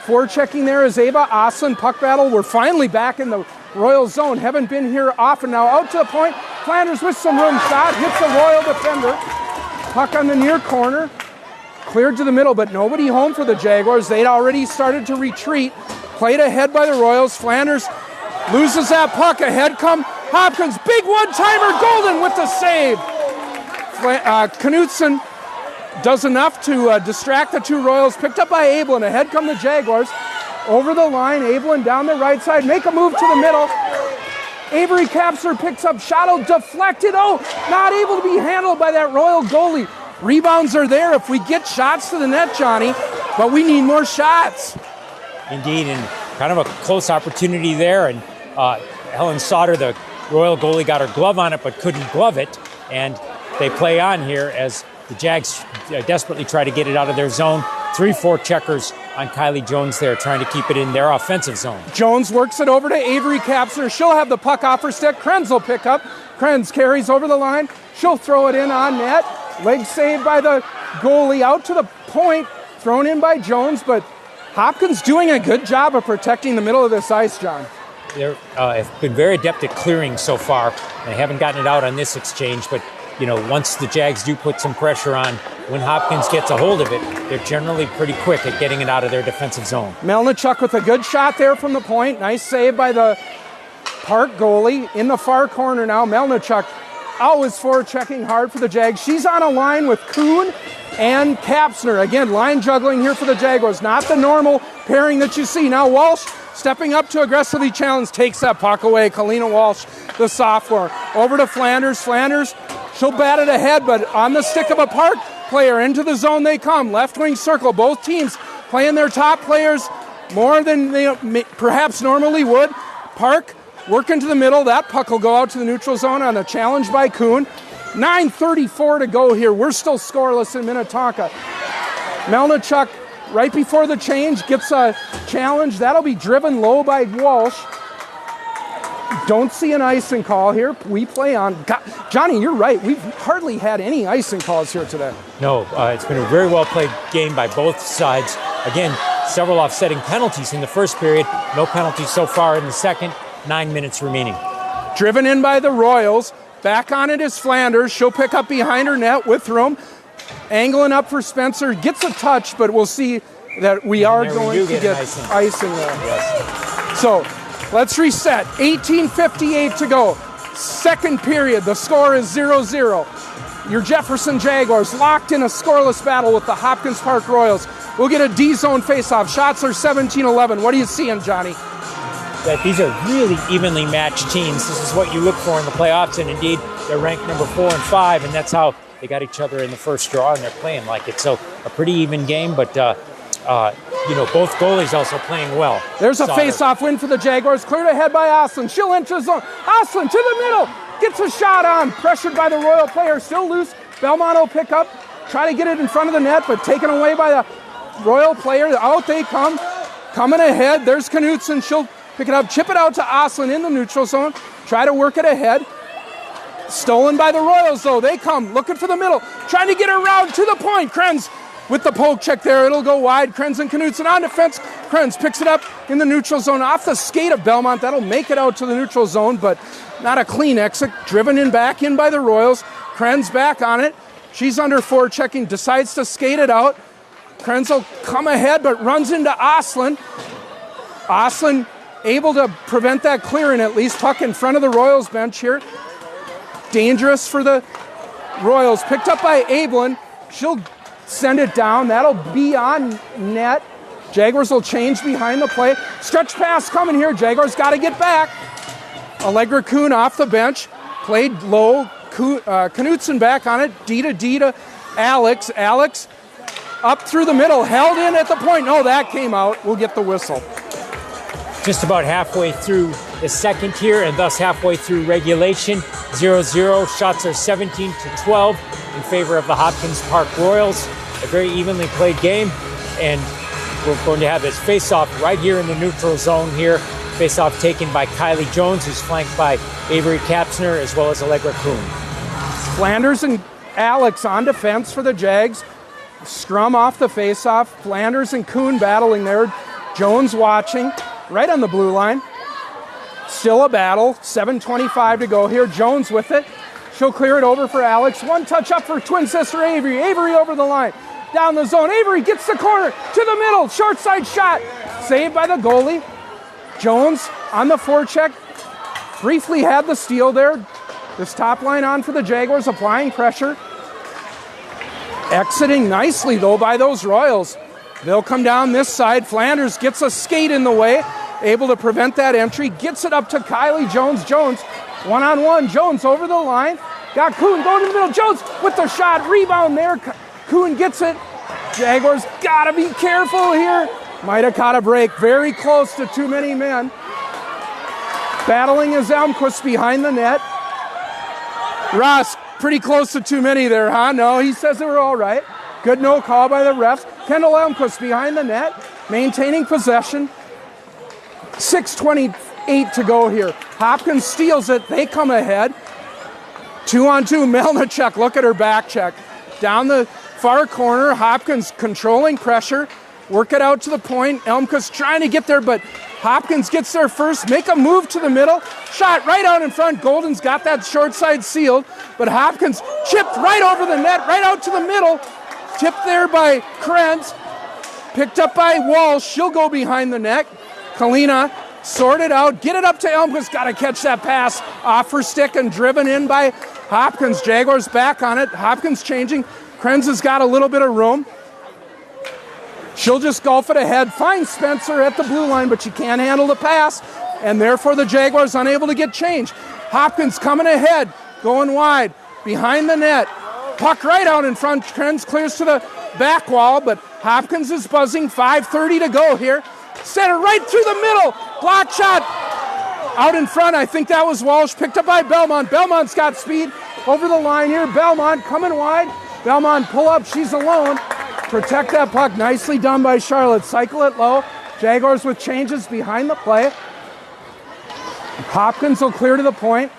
Forechecking there is Ava Oslin. Puck battle. We're finally back in the Royal zone. Haven't been here often now. Out to the point. Flanders with some room. Shot. Hits the Royal defender. Puck on the near corner. Cleared to the middle, but nobody home for the Jaguars. They'd already started to retreat. Played ahead by the Royals. Flanders loses that puck. Ahead come Hopkins. Big one-timer. Golden with the save. Knutson does enough to distract the two Royals. Picked up by Abelin. Ahead come the Jaguars. Over the line. Abelin down the right side. Make a move to the middle. Avery Kapser picks up. Shot deflected. Oh, not able to be handled by that Royal goalie. Rebounds are there if we get shots to the net, Johnny, but we need more shots. Indeed, and kind of a close opportunity there. And Helen Sauter, the Royal goalie, got her glove on it but couldn't glove it. And they play on here as the Jags desperately try to get it out of their zone. 3-4 checkers on Kylie Jones there, trying to keep it in their offensive zone. Jones works it over to Avery Kapser. She'll have the puck off her stick. Krenz will pick up. Krenz carries over the line. She'll throw it in on net. Leg saved by the goalie out to the point. Thrown in by Jones, but Hopkins doing a good job of protecting the middle of this ice, John. They've been very adept at clearing so far. They haven't gotten it out on this exchange, but once the Jags do put some pressure on, when Hopkins gets a hold of it, they're generally pretty quick at getting it out of their defensive zone. Melnichuk with a good shot there from the point. Nice save by the Park goalie in the far corner now. Melnichuk always forechecking hard for the Jags. She's on a line with Kuhn and Kapsner. Again, line juggling here for the Jaguars. Not the normal pairing that you see. Now Walsh stepping up to aggressively challenge, takes that puck away. Kalina Walsh, the sophomore. Over to Flanders. Flanders, she'll bat it ahead, but on the stick of a Park player. Into the zone they come. Left wing circle. Both teams playing their top players more than they perhaps normally would. Park working to the middle. That puck will go out to the neutral zone on a challenge by Kuhn. 9:34 to go here. We're still scoreless in Minnetonka. Melnichuk, right before the change, gets a challenge. That'll be driven low by Walsh. Don't see an icing call here. We play on. God, Johnny, you're right. We've hardly had any icing calls here today. No, it's been a very well played game by both sides. Again, several offsetting penalties in the first period. No penalties so far in the second. 9 minutes remaining. Driven in by the Royals. Back on it is Flanders. She'll pick up behind her net with room. Angling up for Spencer. Gets a touch, but we'll see that we are going to get icing there. Yes. So let's reset. 18:58 to go. Second period. The score is 0-0. Your Jefferson Jaguars locked in a scoreless battle with the Hopkins Park Royals. We'll get a D-zone face-off. Shots are 17-11. What are you seeing, Johnny? That these are really evenly matched teams. This is what you look for in the playoffs, and indeed, they're ranked number 4 and 5, and that's how they got each other in the first draw, and they're playing like it. So a pretty even game, but both goalies also playing well. There's a face-off win for the Jaguars. Cleared ahead by Oslin. She'll enter the zone. Oslin to the middle. Gets a shot on. Pressured by the Royal player. Still loose. Belmont will pick up. Try to get it in front of the net, but taken away by the Royal player. Out they come. Coming ahead. There's Knutson. She'll pick it up. Chip it out to Oslin in the neutral zone. Try to work it ahead. Stolen by the Royals, though. They come looking for the middle. Trying to get around to the point. Krenz with the poke check there. It'll go wide. Krenz and Knutson on defense. Krenz picks it up in the neutral zone off the skate of Belmont. That'll make it out to the neutral zone, but not a clean exit. Driven in back in by the Royals. Krenz back on it. She's under forechecking. Decides to skate it out. Krenz will come ahead, but runs into Oslin. Oslin able to prevent that clearing at least. Puck in front of the Royals bench here. Dangerous for the Royals. Picked up by Ablin. She'll send it down. That'll be on net. Jaguars will change behind the play. Stretch pass coming here. Jaguars got to get back. Allegra Kuhn off the bench. Played low. Knutson back on it. D to Alex. Alex up through the middle. Held in at the point. No, that came out. We'll get the whistle. Just about halfway through the second here, and thus halfway through regulation. 0-0. Shots are 17-12 in favor of the Hopkins Park Royals. A very evenly played game, and we're going to have this face-off right here in the neutral zone here. Face-off taken by Kylie Jones, who's flanked by Avery Kapsner, as well as Allegra Kuhn. Flanders and Alex on defense for the Jags. Scrum off the face-off. Flanders and Kuhn battling there. Jones watching. Right on the blue line. Still a battle. 7:25 to go here. Jones with it. She'll clear it over for Alex. One touch up for twin sister Avery. Avery over the line. Down the zone. Avery gets the corner. To the middle. Short side shot. Saved by the goalie. Jones on the forecheck. Briefly had the steal there. This top line on for the Jaguars. Applying pressure. Exiting nicely, though, by those Royals. They'll come down this side. Flanders gets a skate in the way. Able to prevent that entry. Gets it up to Kylie Jones. Jones, one-on-one. Jones over the line. Got Kuhn going in the middle. Jones with the shot. Rebound there. Kuhn gets it. Jaguars got to be careful here. Might have caught a break. Very close to too many men. Battling is Elmquist behind the net. Ross, pretty close to too many there, huh? No, he says they were all right. Good no call by the refs. Kendall Elmquist behind the net, maintaining possession. 6:28 to go here. Hopkins steals it. They come ahead. 2-on-2. Melnichuk, look at her back check. Down the far corner. Hopkins controlling pressure. Work it out to the point. Elmquist trying to get there, but Hopkins gets there first, make a move to the middle, shot right out in front. Golden's got that short side sealed, but Hopkins chipped right over the net, right out to the middle. Tipped there by Krenz, picked up by Walsh. She'll go behind the net. Kalina sorted out, get it up to Elmquist, got to catch that pass off her stick and driven in by Hopkins. Jaguars back on it. Hopkins changing. Krenz has got a little bit of room. She'll just golf it ahead, finds Spencer at the blue line, but she can't handle the pass, and therefore the Jaguars unable to get change. Hopkins coming ahead, going wide, behind the net. Puck right out in front. Krenz clears to the back wall, but Hopkins is buzzing. 5:30 to go here. Center right through the middle. Block shot out in front. I think that was Walsh, picked up by Belmont. Belmont's got speed over the line here. Belmont coming wide. Belmont pull up. She's alone. Protect that puck. Nicely done by Charlotte. Cycle it low. Jaguars with changes behind the play. Hopkins will clear to the point.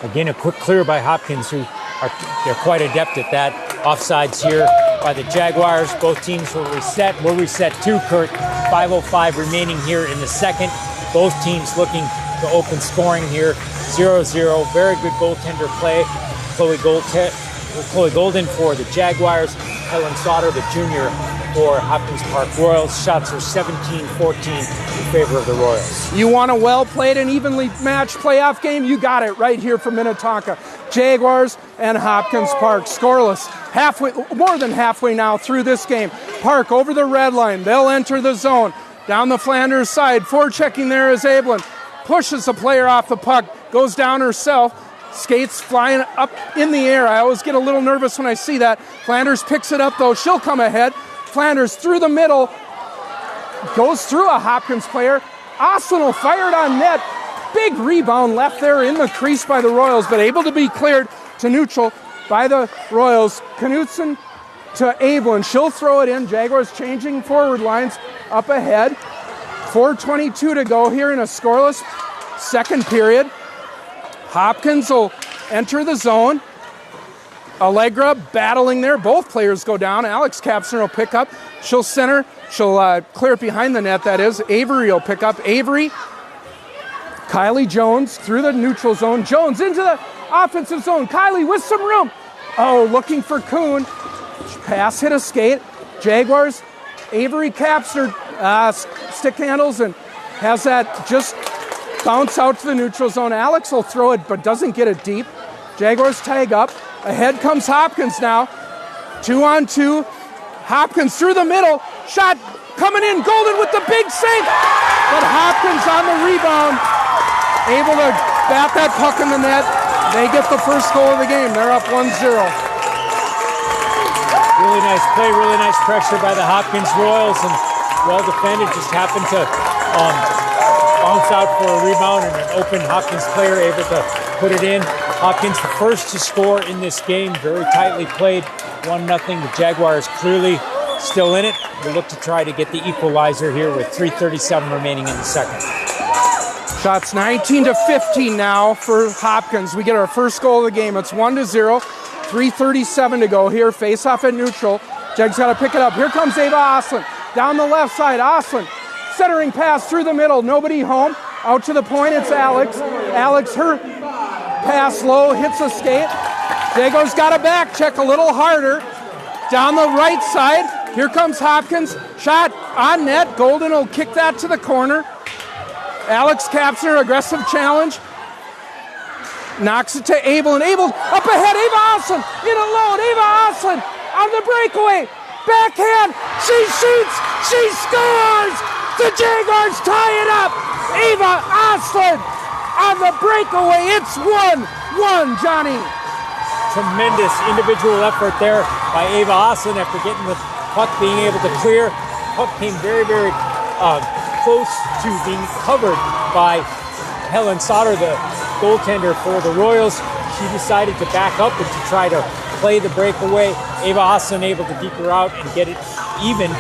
Again, a quick clear by Hopkins, they're quite adept at that. Offsides here by the Jaguars. Both teams will reset. We'll reset too, Kurt. 5:05 remaining here in the second. Both teams looking to open scoring here. 0-0. Very good goaltender play. Chloe Golden for the Jaguars. Helen Sauter, the junior, for Hopkins Park Royals. Shots are 17-14 in favor of the Royals. You want a well-played and evenly matched playoff game? You got it right here from Minnetonka. Jaguars and Hopkins Park. Scoreless. More than halfway now through this game. Park over the red line. They'll enter the zone. Down the Flanders side. Forechecking there is Ablin. Pushes the player off the puck. Goes down herself. Skates flying up in the air. I always get a little nervous when I see that. Flanders picks it up though. She'll come ahead. Flanders through the middle. Goes through a Hopkins player. Oslin will fire it on net. Big rebound left there in the crease by the Royals, but able to be cleared to neutral by the Royals. Knutson to Ablin. She'll throw it in. Jaguars changing forward lines up ahead. 4:22 to go here in a scoreless second period. Hopkins will enter the zone. Allegra battling there. Both players go down. Alex Kapsner will pick up. She'll center. She'll clear it behind the net, that is. Avery will pick up. Avery. Kylie Jones through the neutral zone. Jones into the offensive zone. Kylie with some room. Oh, looking for Kuhn. Pass hit a skate. Jaguars. Avery Kapsner stick handles and has that just bounce out to the neutral zone. Alex will throw it, but doesn't get it deep. Jaguars tag up. Ahead comes Hopkins now. 2-on-2. Hopkins through the middle. Shot coming in. Golden with the big save. But Hopkins on the rebound. Able to bat that puck in the net. They get the first goal of the game. They're up 1-0. Really nice play, really nice pressure by the Hopkins Royals, and well defended. Just happened to bounce out for a rebound, and an open Hopkins player able to put it in. Hopkins the first to score in this game. Very tightly played. 1-0. The Jaguars clearly still in it. We'll look to try to get the equalizer here with 3:37 remaining in the second. Shots 19-15 now for Hopkins. We get our first goal of the game. It's 1-0. 3:37 to go here. Face off at neutral. Jeg's got to pick it up. Here comes Ava Oslin. Down the left side. Oslin. Centering pass through the middle. Nobody home. Out to the point. It's Alex. Alex, her pass low. Hits a skate. Jago's got a back check a little harder. Down the right side. Here comes Hopkins. Shot on net. Golden will kick that to the corner. Alex Kapsner, aggressive challenge. Knocks it to Abel, and Abel up ahead. Ava Oslin in alone. Ava Oslin on the breakaway. Backhand. She shoots. She scores. The Jaguars tie it up. Ava Oslin on the breakaway. It's 1-1, Johnny. Tremendous individual effort there by Ava Oslin after getting the puck, being able to clear. Puck came very, very close to being covered by Helen Sauter, the goaltender for the Royals. She decided to back up and to try to play the breakaway. Ava Oslin able to keep her out and get it even.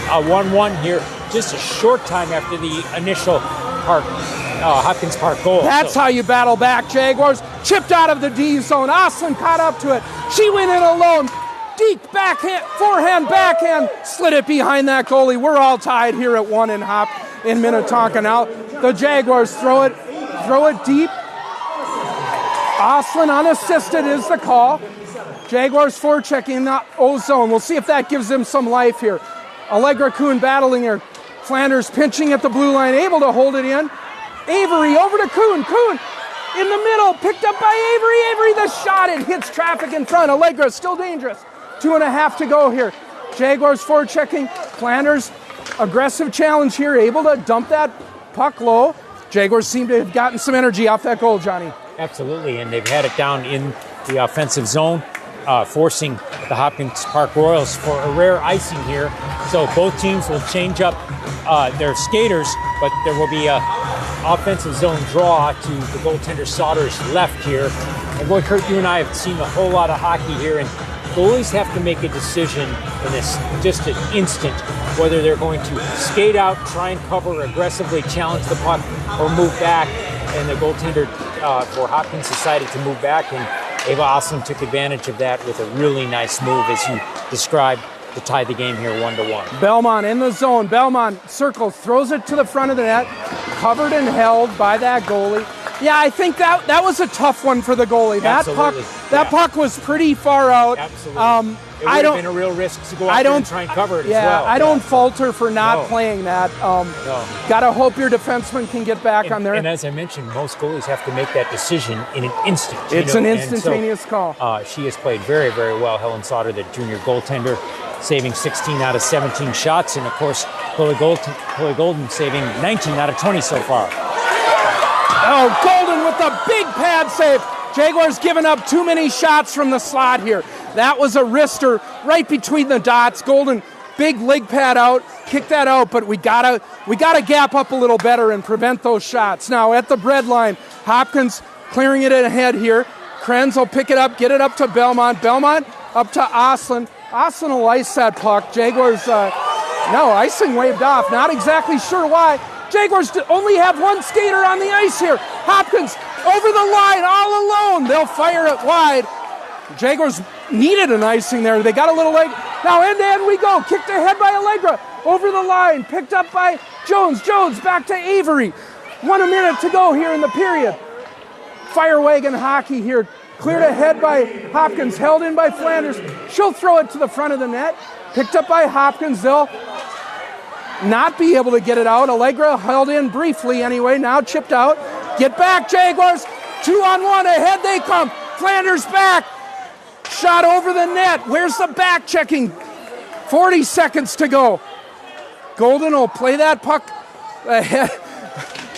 1-1 here, just a short time after the initial Hopkins Park goal. That's how you battle back, Jaguars. Chipped out of the D zone. Oslin caught up to it. She went in alone. Deep backhand, forehand, backhand. Slid it behind that goalie. We're all tied here at 1 in in Minnetonka. Now the Jaguars throw it deep. Oslin unassisted is the call. Jaguars forechecking in the O-zone. We'll see if that gives them some life here. Allegra Kuhn battling her. Flanders pinching at the blue line, able to hold it in. Avery over to Kuhn. Kuhn in the middle, picked up by Avery. Avery, the shot, it hits traffic in front. Allegra still dangerous. 2.5 to go here. Jaguars forechecking. Flanders, aggressive challenge here, able to dump that puck low. Jaguars seem to have gotten some energy off that goal, Johnny. Absolutely, and they've had it down in the offensive zone, forcing the Hopkins Park Royals for a rare icing here. So both teams will change up their skaters, but there will be a offensive zone draw to the goaltender Sauter's left here. And boy, Kurt, you and I have seen a whole lot of hockey here, and goalies have to make a decision in this just an instant, whether they're going to skate out, try and cover, aggressively challenge the puck, or move back. And the goaltender for Hopkins decided to move back, and Ava Oslin took advantage of that with a really nice move, as you described, to tie the game here 1-1. Belmont in the zone. Belmont circles, throws it to the front of the net, covered and held by that goalie. Yeah, I think that was a tough one for the goalie. That puck was pretty far out. Absolutely. It would have been a real risk to go out there and try and cover it as well. I don't falter for not playing that. Got to hope your defenseman can get back on there. And as I mentioned, most goalies have to make that decision in an instant. It's an instantaneous call. She has played very, very well. Helen Sauter, the junior goaltender, saving 16 out of 17 shots. And, of course, Chloe Golden saving 19 out of 20 so far. Oh, Golden with the big pad save. Jaguars giving up too many shots from the slot here. That was a wrister right between the dots. Golden, big leg pad out, kick that out, but we gotta gap up a little better and prevent those shots. Now at the bread line, Hopkins clearing it ahead here. Krenz will pick it up, get it up to Belmont. Belmont up to Oslin. Oslin will ice that puck. Jaguars, no, icing waved off. Not exactly sure why. Jaguars only have one skater on the ice here. Hopkins over the line all alone. They'll fire it wide. Jaguars needed an icing there. They got a little leg. Now end-to-end we go. Kicked ahead by Allegra. Over the line. Picked up by Jones. Jones back to Avery. 1 minute to go here in the period. Fire wagon hockey here. Cleared ahead by Hopkins. Held in by Flanders. She'll throw it to the front of the net. Picked up by Hopkins. They'll not be able to get it out. Allegra held in briefly anyway. Now chipped out. Get back, Jaguars. 2-on-1. Ahead they come. Flanders back. Shot over the net. Where's the back checking? 40 seconds to go. Golden will play that puck ahead.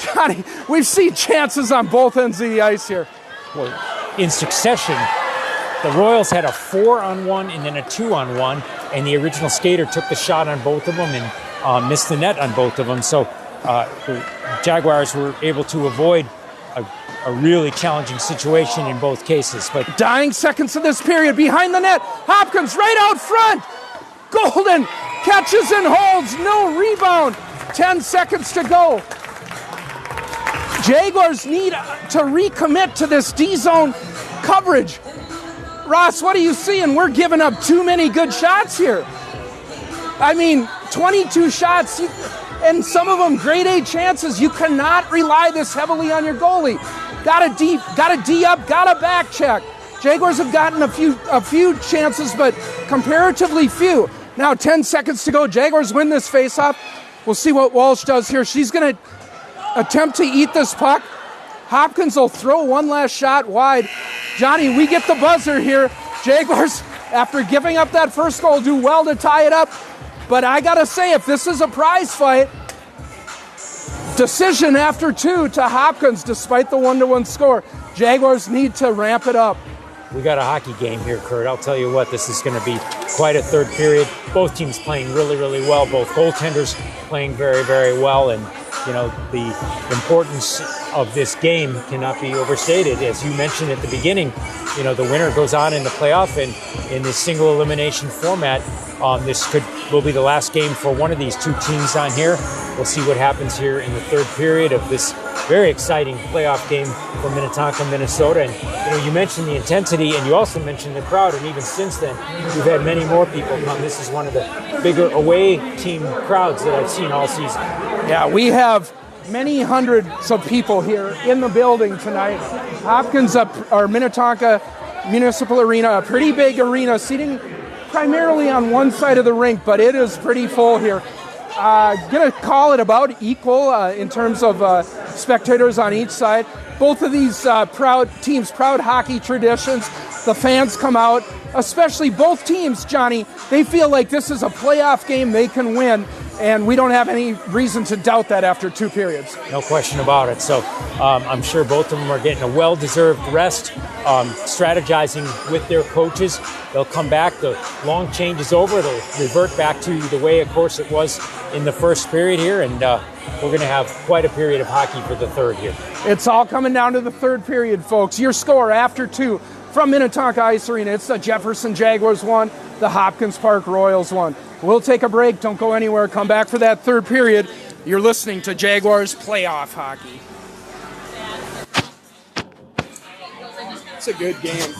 Johnny, we've seen chances on both ends of the ice here. Well, in succession, the Royals had a 4-on-1 and then a 2-on-1, and the original skater took the shot on both of them and missed the net on both of them. So the Jaguars were able to avoid a really challenging situation in both cases. But dying seconds of this period, behind the net, Hopkins right out front. Golden catches and holds, no rebound. 10 seconds to go. Jaguars need to recommit to this D-zone coverage. Ross, what are you seeing? We're giving up too many good shots here. I mean, 22 shots, and some of them grade A chances. You cannot rely this heavily on your goalie. Got a D up, got a back check. Jaguars have gotten a few chances, but comparatively few. Now 10 seconds to go. Jaguars win this faceoff. We'll see what Walsh does here. She's going to attempt to eat this puck. Hopkins will throw one last shot wide. Johnny, we get the buzzer here. Jaguars, after giving up that first goal, do well to tie it up. But I got to say, if this is a prize fight, decision after 2 to Hopkins, despite the 1-1 score. Jaguars need to ramp it up. We got a hockey game here, Kurt. I'll tell you what, this is going to be quite a third period. Both teams playing really, really well. Both goaltenders playing very, very well. And, you know, the importance of this game cannot be overstated. As you mentioned at the beginning, you know, the winner goes on in the playoff, and in this single elimination format, this will be the last game for one of these two teams on here. We'll see what happens here in the third period of this very exciting playoff game for Minnetonka, Minnesota. And you mentioned the intensity, and you also mentioned the crowd. And even since then, we've had many more people come. This is one of the bigger away team crowds that I've seen all season. Yeah, we have many hundreds of people here in the building tonight. Hopkins, or Minnetonka Municipal Arena, a pretty big arena, seating primarily on one side of the rink, but it is pretty full here. Gonna call it about equal in terms of spectators on each side. Both of these proud hockey traditions. The fans come out, especially both teams, Johnny. They feel like this is a playoff game they can win, and we don't have any reason to doubt that after 2 periods. No question about it. So I'm sure both of them are getting a well-deserved rest, strategizing with their coaches. They'll come back. The long change is over. They'll revert back to the way, of course, it was in the first period here, and we're going to have quite a period of hockey for the third here. It's all coming down to the third period, folks. Your score after 2 from Minnetonka Ice Arena. It's the Jefferson Jaguars 1, the Hopkins Park Royals 1. We'll take a break. Don't go anywhere. Come back for that third period. You're listening to Jaguars Playoff Hockey. It's a good game.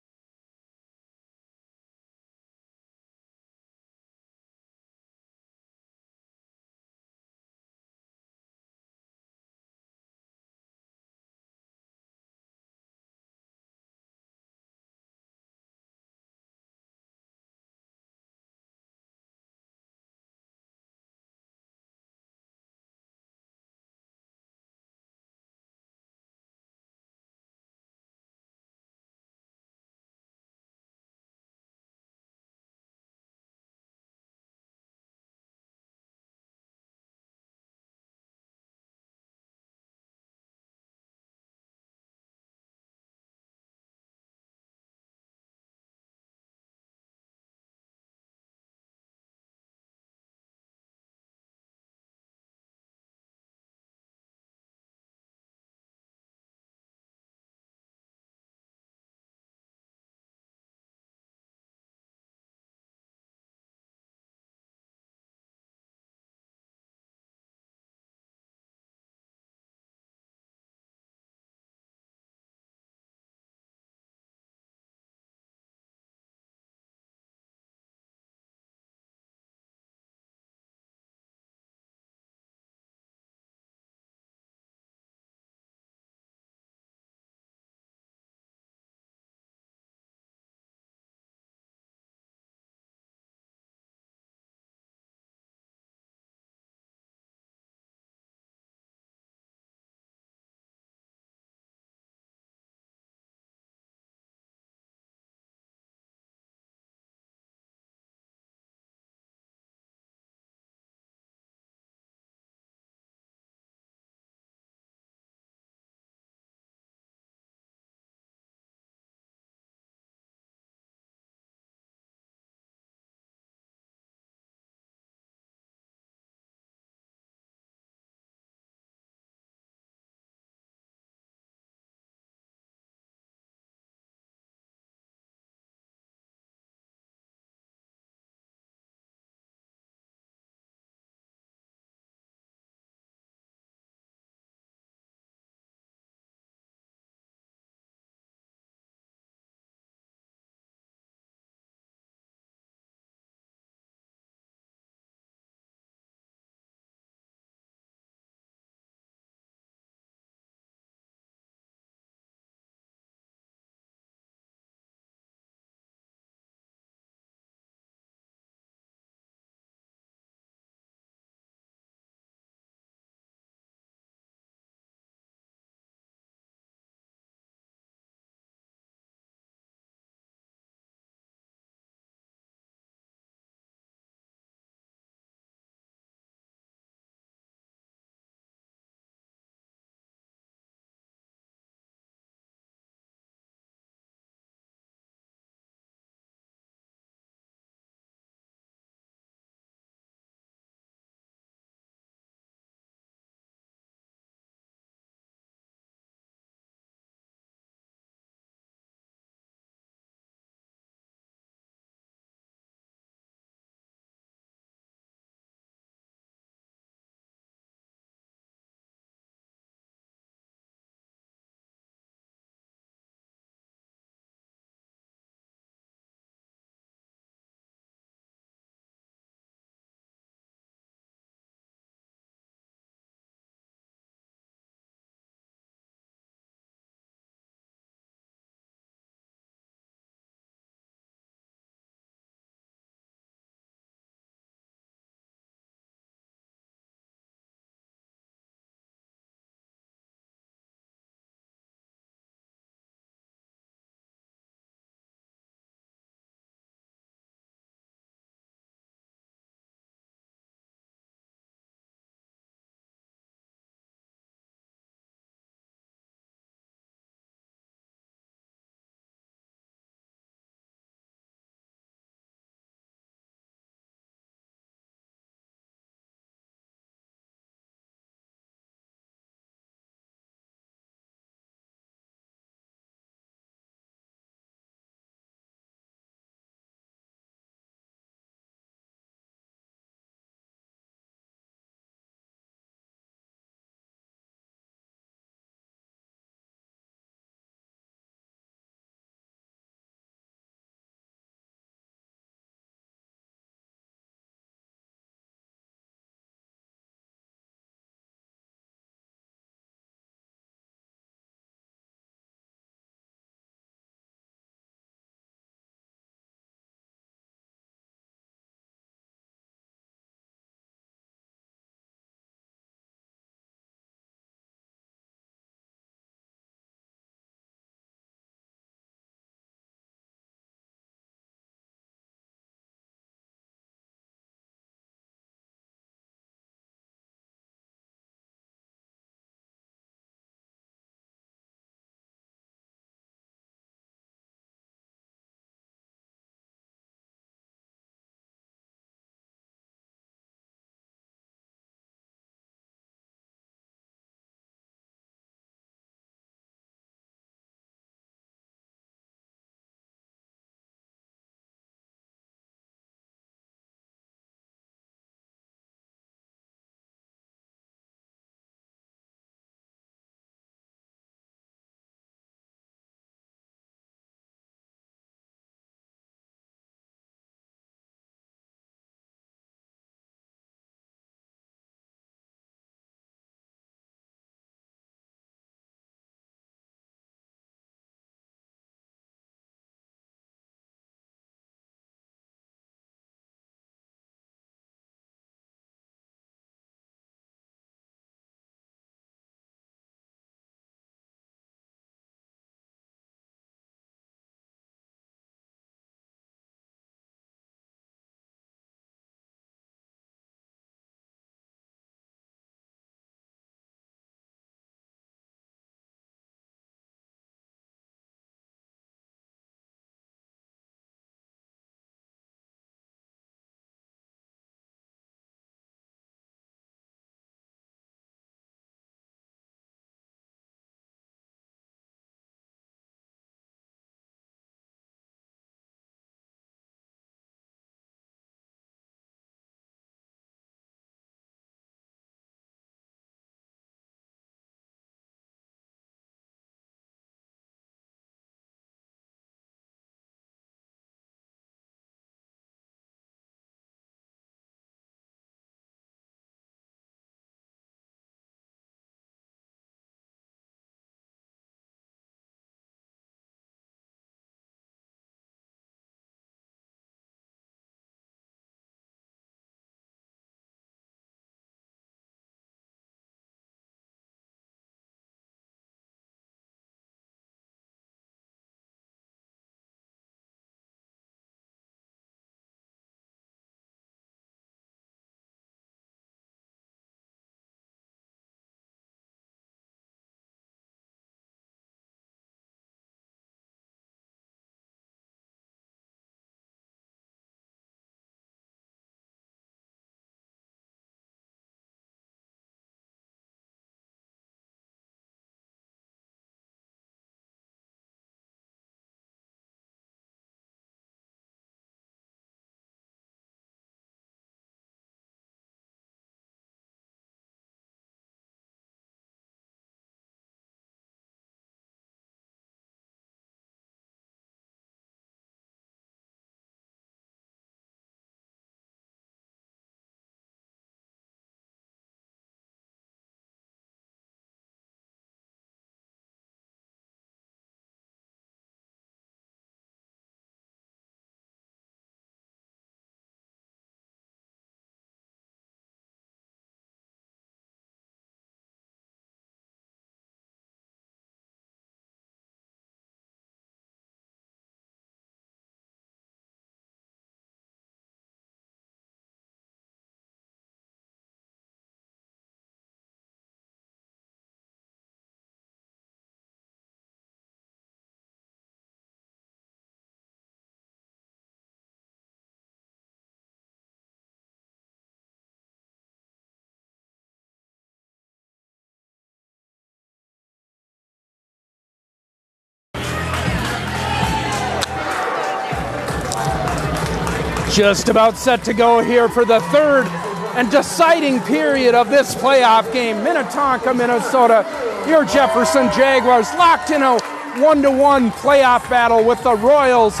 Just about set to go here for the third and deciding period of this playoff game. Minnetonka, Minnesota, your Jefferson Jaguars locked in a 1-1 playoff battle with the Royals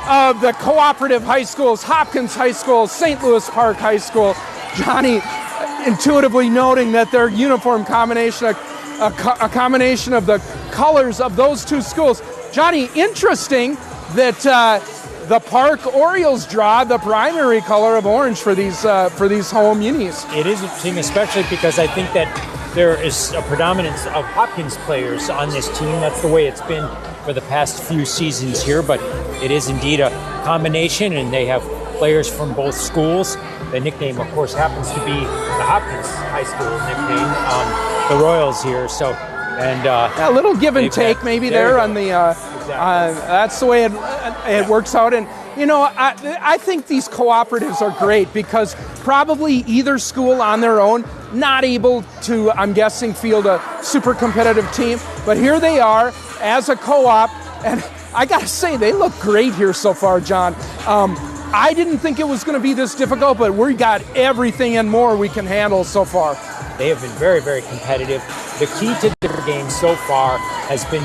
of the cooperative high schools, Hopkins High School, St. Louis Park High School. Johnny intuitively noting that their uniform combination, a combination of the colors of those two schools. Johnny, interesting that the Park Orioles draw the primary color of orange for these home unis. It is interesting, especially because I think that there is a predominance of Hopkins players on this team. That's the way it's been for the past few seasons here, but it is indeed a combination, and they have players from both schools. The nickname, of course, happens to be the Hopkins High School nickname, the Royals here. So, and a little give and take maybe there on the. Exactly. That's the way it works out, and you know, I think these cooperatives are great because probably either school on their own not able to, I'm guessing, field a super competitive team, but here they are as a co-op, and I gotta say they look great here so far, John. I didn't think it was going to be this difficult, but we got everything and more we can handle so far. They have been very, very competitive. The key to their game so far has been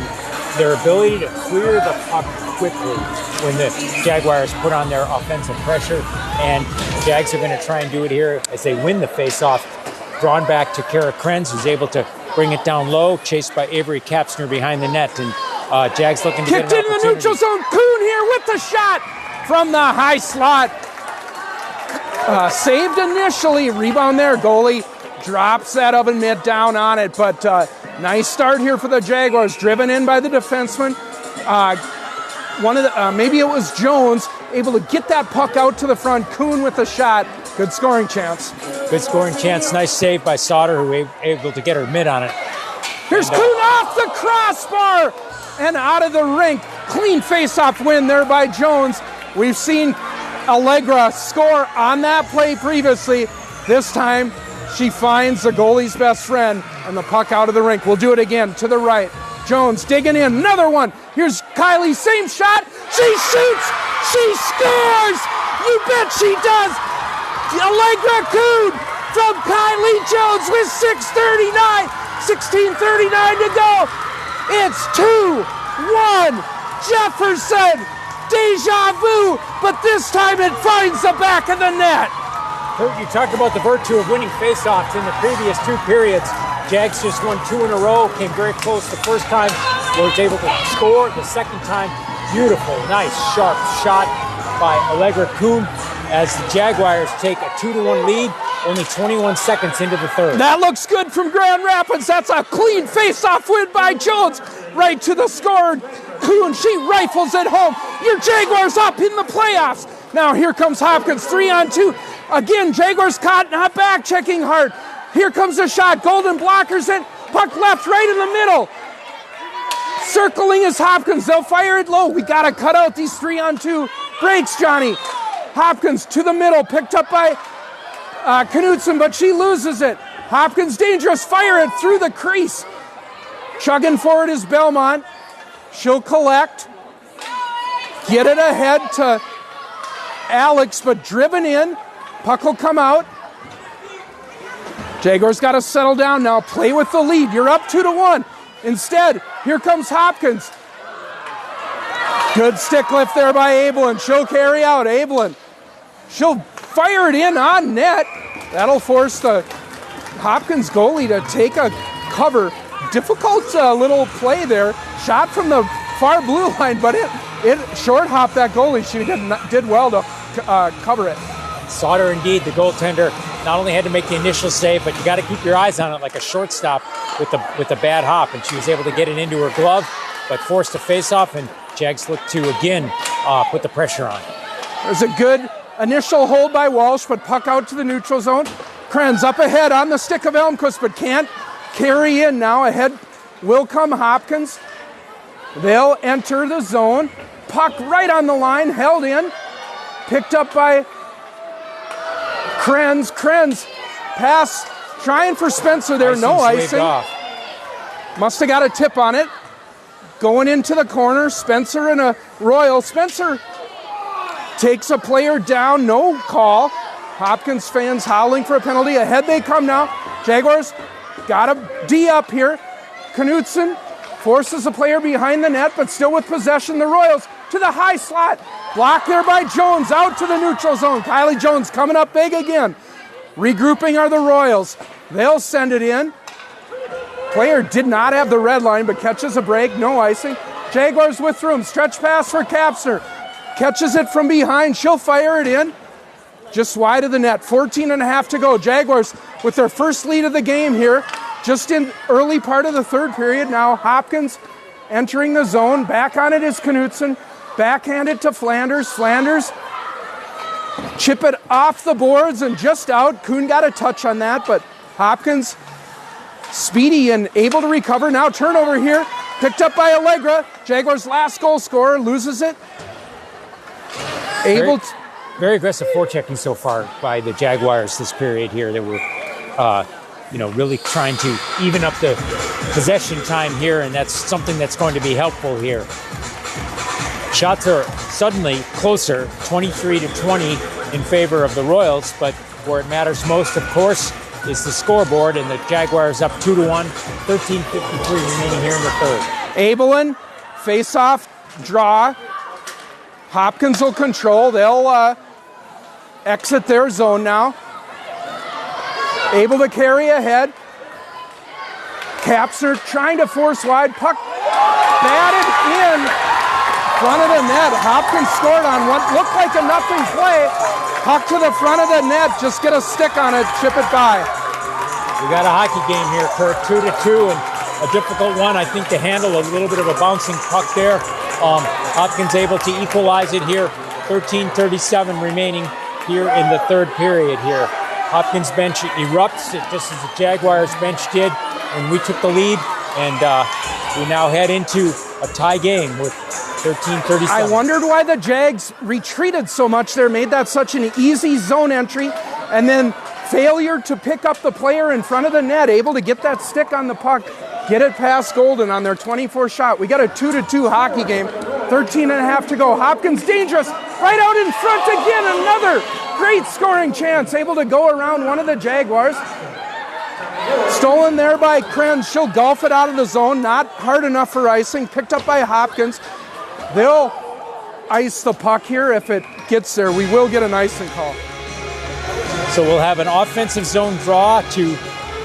their ability to clear the puck quickly when the Jaguars put on their offensive pressure, and the Jags are going to try and do it here as they win the faceoff. Drawn back to Kara Krenz, who's able to bring it down low, chased by Avery Kapsner behind the net, and Jags looking to kicked get an into the neutral zone. Kuhn here with the shot from the high slot. Saved initially, rebound there. Goalie drops that oven mitt down on it, but nice start here for the Jaguars. Driven in by the defenseman. Maybe it was Jones, able to get that puck out to the front. Kuhn with the shot. Good scoring chance. Good scoring chance. Nice save by Sauter, who was able to get her mitt on it. Here's Kuhn off the crossbar and out of the rink. Clean face-off win there by Jones. We've seen Allegra score on that play previously. This time, she finds the goalie's best friend and the puck out of the rink. We'll do it again to the right. Jones digging in. Another one. Here's Kylie. Same shot. She shoots. She scores. You bet she does. Allegra Kuhn from Kylie Jones with 16:39 to go. It's 2-1 Jefferson. Deja vu, but this time it finds the back of the net. Kurt, you talked about the virtue of winning faceoffs in the previous two periods. Jags just won 2 in a row, came very close the first time, was able to score the second time. Beautiful, nice, sharp shot by Allegra Kuhn as the Jaguars take a 2-1 lead, only 21 seconds into the third. That looks good from Grand Rapids. That's a clean face-off win by Jones. Right to the scorer, Kuhn. She rifles it home. Your Jaguars up in the playoffs. Now here comes Hopkins, 3-on-2. Again, Jaguars caught, not back, checking hard. Here comes the shot. Golden blockers it. Puck left, right in the middle. Circling is Hopkins. They'll fire it low. We got to cut out these 3-on-2 breaks, Johnny. Hopkins to the middle, picked up by Knudsen, but she loses it. Hopkins dangerous, fire it through the crease. Chugging forward is Belmont. She'll collect. Get it ahead to Alex, but driven in. Puck will come out. Jaguars got to settle down now. Play with the lead. You're up 2-1. Instead, here comes Hopkins. Good stick lift there by Abelin. She'll carry out. Abelin. She'll fire it in on net. That'll force the Hopkins goalie to take a cover. Difficult little play there. Shot from the far blue line, but it short hopped that goalie. She did well to cover it. Sauter, indeed, the goaltender, not only had to make the initial save, but you got to keep your eyes on it like a shortstop with the bad hop, and she was able to get it into her glove, but forced a face-off, and Jags look to, again, put the pressure on. There's a good initial hold by Walsh, but puck out to the neutral zone. Krenz up ahead on the stick of Elmquist, but can't carry in now. Ahead will come Hopkins. They'll enter the zone. Puck right on the line, held in. Picked up by Krenz. Krenz pass, trying for Spencer there, no icing. Must have got a tip on it. Going into the corner, Spencer and a Royal. Spencer takes a player down, no call. Hopkins fans howling for a penalty. Ahead they come now. Jaguars got a D up here. Knutson forces a player behind the net, but still with possession. The Royals to the high slot. Blocked there by Jones, out to the neutral zone. Kylie Jones coming up big again. Regrouping are the Royals. They'll send it in. Player did not have the red line, but catches a break, no icing. Jaguars with room, stretch pass for Kapsner. Catches it from behind, she'll fire it in. Just wide of the net, 14 and a half to go. Jaguars with their first lead of the game here, just in early part of the third period. Now Hopkins entering the zone, back on it is Knutson. Backhanded to Flanders. Flanders chip it off the boards and just out. Kuhn got a touch on that, but Hopkins speedy and able to recover. Now turnover here, picked up by Allegra. Jaguars' last goal scorer loses it. Very aggressive forechecking so far by the Jaguars this period here. They were, really trying to even up the possession time here, and that's something that's going to be helpful here. Shots are suddenly closer, 23-20 in favor of the Royals, but where it matters most, of course, is the scoreboard, and the Jaguars up 2-1, 13:53 remaining here in the third. Abelin, face-off, draw. Hopkins will control. They'll exit their zone now. Able to carry ahead. Kapsner trying to force wide. Puck batted in front of the net. Hopkins scored on what looked like a nothing play. Puck to the front of the net. Just get a stick on it. Chip it by. We got a hockey game here, Kurt. 2-2, and a difficult one, I think, to handle. A little bit of a bouncing puck there. Hopkins able to equalize it here. 13:37 remaining here in the third period here. Hopkins bench erupts, just as the Jaguars bench did when we took the lead, and we now head into a tie game with 13:37. I wondered why the Jags retreated so much there, made that such an easy zone entry, and then failure to pick up the player in front of the net, able to get that stick on the puck, get it past Golden on their 24 shot. We got a 2-2 hockey game, 13 and a half to go. Hopkins dangerous, right out in front again, another great scoring chance, able to go around one of the Jaguars. Stolen there by Krenz, she'll golf it out of the zone, not hard enough for icing, picked up by Hopkins. They'll ice the puck here if it gets there. We will get an icing call. So we'll have an offensive zone draw to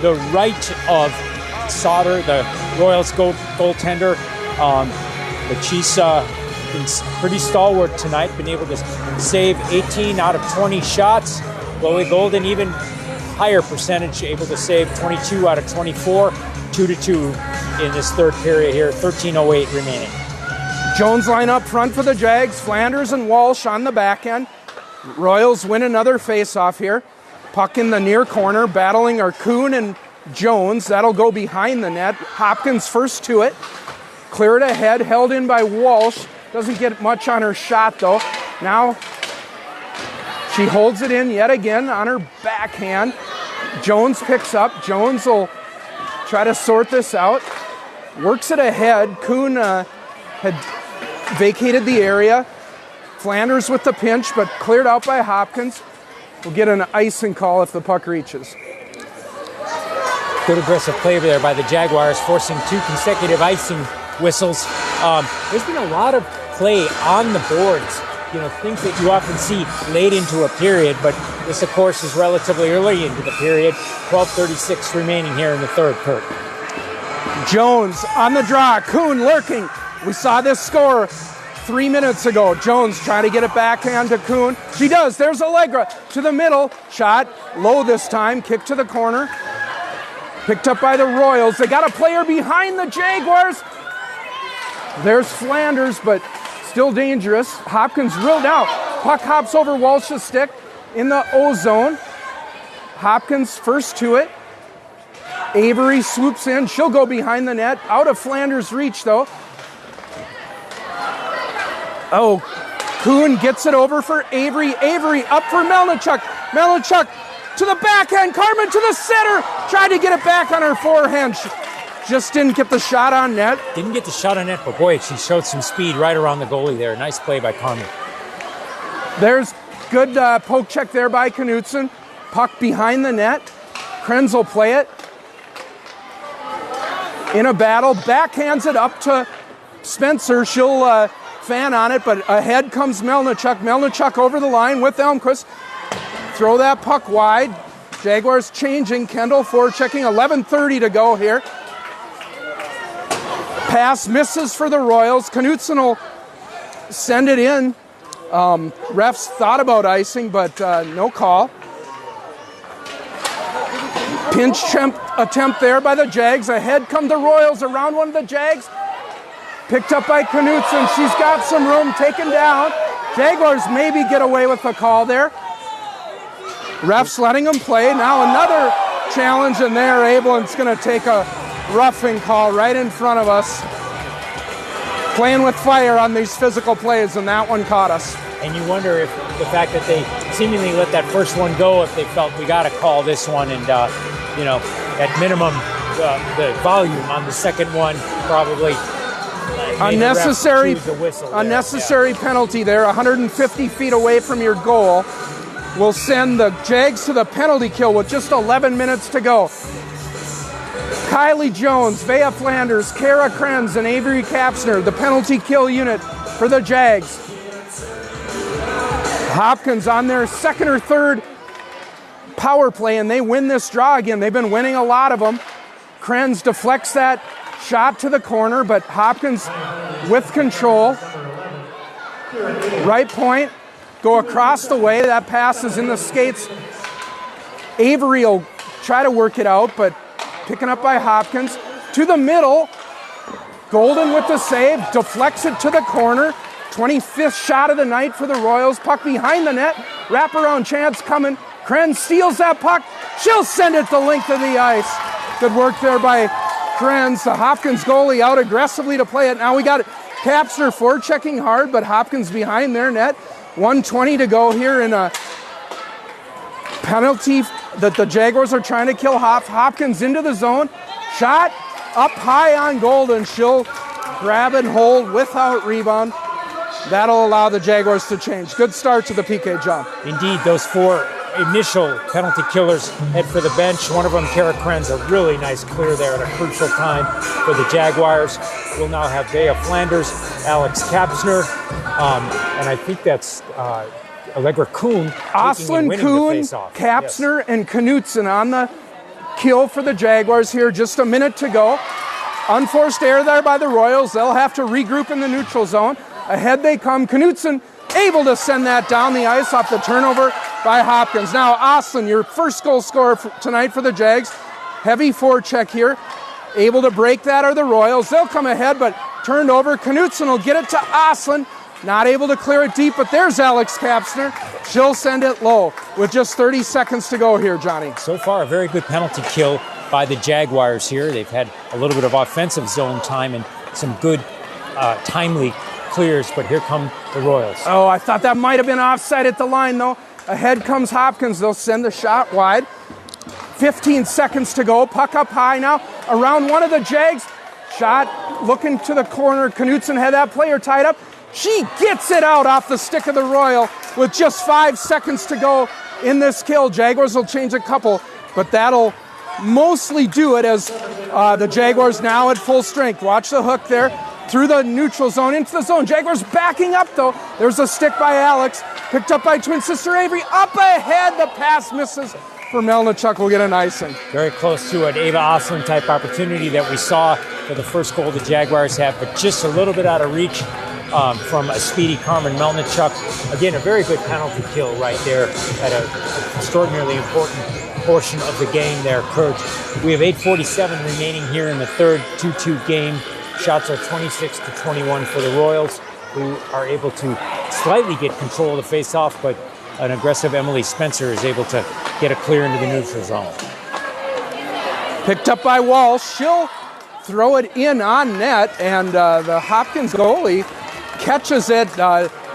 the right of Sauter, the Royals goaltender. But she's been pretty stalwart tonight, been able to save 18 out of 20 shots. Chloe Golden, even higher percentage, able to save 22 out of 24, 2-2 in this third period here, 13:08 remaining. Jones line up front for the Jags, Flanders and Walsh on the back end. Royals win another face-off here. Puck in the near corner, battling are Kuhn and Jones. That'll go behind the net. Hopkins first to it. Clear it ahead, held in by Walsh. Doesn't get much on her shot, though. Now she holds it in yet again on her backhand. Jones picks up. Jones will try to sort this out. Works it ahead. Kuhn had vacated the area. Flanders with the pinch, but cleared out by Hopkins. We'll get an icing call if the puck reaches. Good aggressive play there by the Jaguars, forcing 2 consecutive icing whistles. There's been a lot of play on the boards, things that you often see late into a period, but this, of course, is relatively early into the period. 12:36 remaining here in the third, Kurt. Jones on the draw. Kuhn lurking. We saw this score 3 minutes ago. Jones trying to get it backhand to Kuhn. She does. There's Allegra to the middle. Shot low this time. Kick to the corner. Picked up by the Royals. They got a player behind the Jaguars. There's Flanders, but still dangerous. Hopkins reeled out. Puck hops over Walsh's stick in the O zone. Hopkins first to it. Avery swoops in. She'll go behind the net. Out of Flanders' reach, though. Oh, Kuhn gets it over for Avery. Avery up for Melnichuk. Melnichuk to the backhand. Carmen to the center. Tried to get it back on her forehand. Just didn't get the shot on net. Didn't get the shot on net, but boy, she showed some speed right around the goalie there. Nice play by Carmen. There's good poke check there by Knutson. Puck behind the net. Krenz will play it. In a battle, backhands it up to Spencer. She'll fan on it, but ahead comes Melnichuk. Melnichuk over the line with Elmquist. Throw that puck wide. Jaguars changing. Kendall forechecking. 11:30 to go here. Pass misses for the Royals. Knutson will send it in. Refs thought about icing, but no call. Pinch attempt there by the Jags. Ahead come the Royals around one of the Jags. Picked up by Knutson. She's got some room, taken down. Jaguars maybe get away with the call there. Refs letting them play. Now another challenge, and they're able, and it's going to take a roughing call right in front of us. Playing with fire on these physical plays, and that one caught us. And you wonder if the fact that they seemingly let that first one go, if they felt we got to call this one, and at minimum, the volume on the second one probably unnecessary. Unnecessary penalty there. 150 feet away from your goal will send the Jags to the penalty kill with just 11 minutes to go. Kylie Jones, Vea Flanders, Kara Krenz, and Avery Kapsner, the penalty kill unit for the Jags. Hopkins on their second or third power play, and they win this draw again. They've been winning a lot of them. Krenz deflects that shot to the corner, but Hopkins with control. Right point, go across the way. That pass is in the skates. Avery will try to work it out, but picking up by Hopkins. To the middle, Golden with the save, deflects it to the corner. 25th shot of the night for the Royals. Puck behind the net. Wraparound chance coming. Krenz steals that puck. She'll send it the length of the ice. Good work there by Krenz. The Hopkins goalie out aggressively to play it. Now we got Kapsner forechecking hard, but Hopkins behind their net. 1:20 to go here in a penalty that the Jaguars are trying to kill. Hopkins into the zone. Shot up high on Golden. She'll grab and hold without rebound. That'll allow the Jaguars to change. Good start to the PK, John. Indeed, those four initial penalty killers head for the bench. One of them, Kara Krenz, a really nice clear there at a crucial time for the Jaguars. We'll now have Vea Flanders, Alex Kapsner, and I think that's Allegra Kuhn. Oslin, Kuhn, Kapsner, yes, and Knutson on the kill for the Jaguars here. Just a minute to go. Unforced error there by the Royals. They'll have to regroup in the neutral zone. Ahead they come. Knutson able to send that down the ice off the turnover by Hopkins. Now, Oslin, your first goal scorer tonight for the Jags. Heavy forecheck here. Able to break that are the Royals. They'll come ahead, but turned over. Knutson will get it to Oslin. Not able to clear it deep, but there's Alex Kapsner. She'll send it low with just 30 seconds to go here, Johnny. So far, a very good penalty kill by the Jaguars here. They've had a little bit of offensive zone time and some good timely clears, but here come the Royals. Oh, I thought that might have been offside at the line, though. Ahead comes Hopkins. They'll send the shot wide. 15 seconds to go. Puck up high now. Around one of the Jags. Shot looking to the corner. Knutson had that player tied up. She gets it out off the stick of the Royal with just 5 seconds to go in this kill. Jaguars will change a couple, but that'll mostly do it as the Jaguars now at full strength. Watch the hook there. Through the neutral zone, into the zone. Jaguars backing up, though. There's a stick by Alex. Picked up by twin sister Avery. Up ahead. The pass misses for Melnichuk. Will get an icing. Very close to an Ava Oslin type opportunity that we saw for the first goal the Jaguars have, but just a little bit out of reach from a speedy Carmen Melnichuk. Again, a very good penalty kill right there at an extraordinarily important portion of the game there, Kurt. We have 8:47 remaining here in the third 2-2 game. Shots are 26-21 for the Royals, who are able to slightly get control of the face-off, but an aggressive Emily Spencer is able to get a clear into the neutral zone. Picked up by Walsh. She'll throw it in on net, and the Hopkins goalie catches it,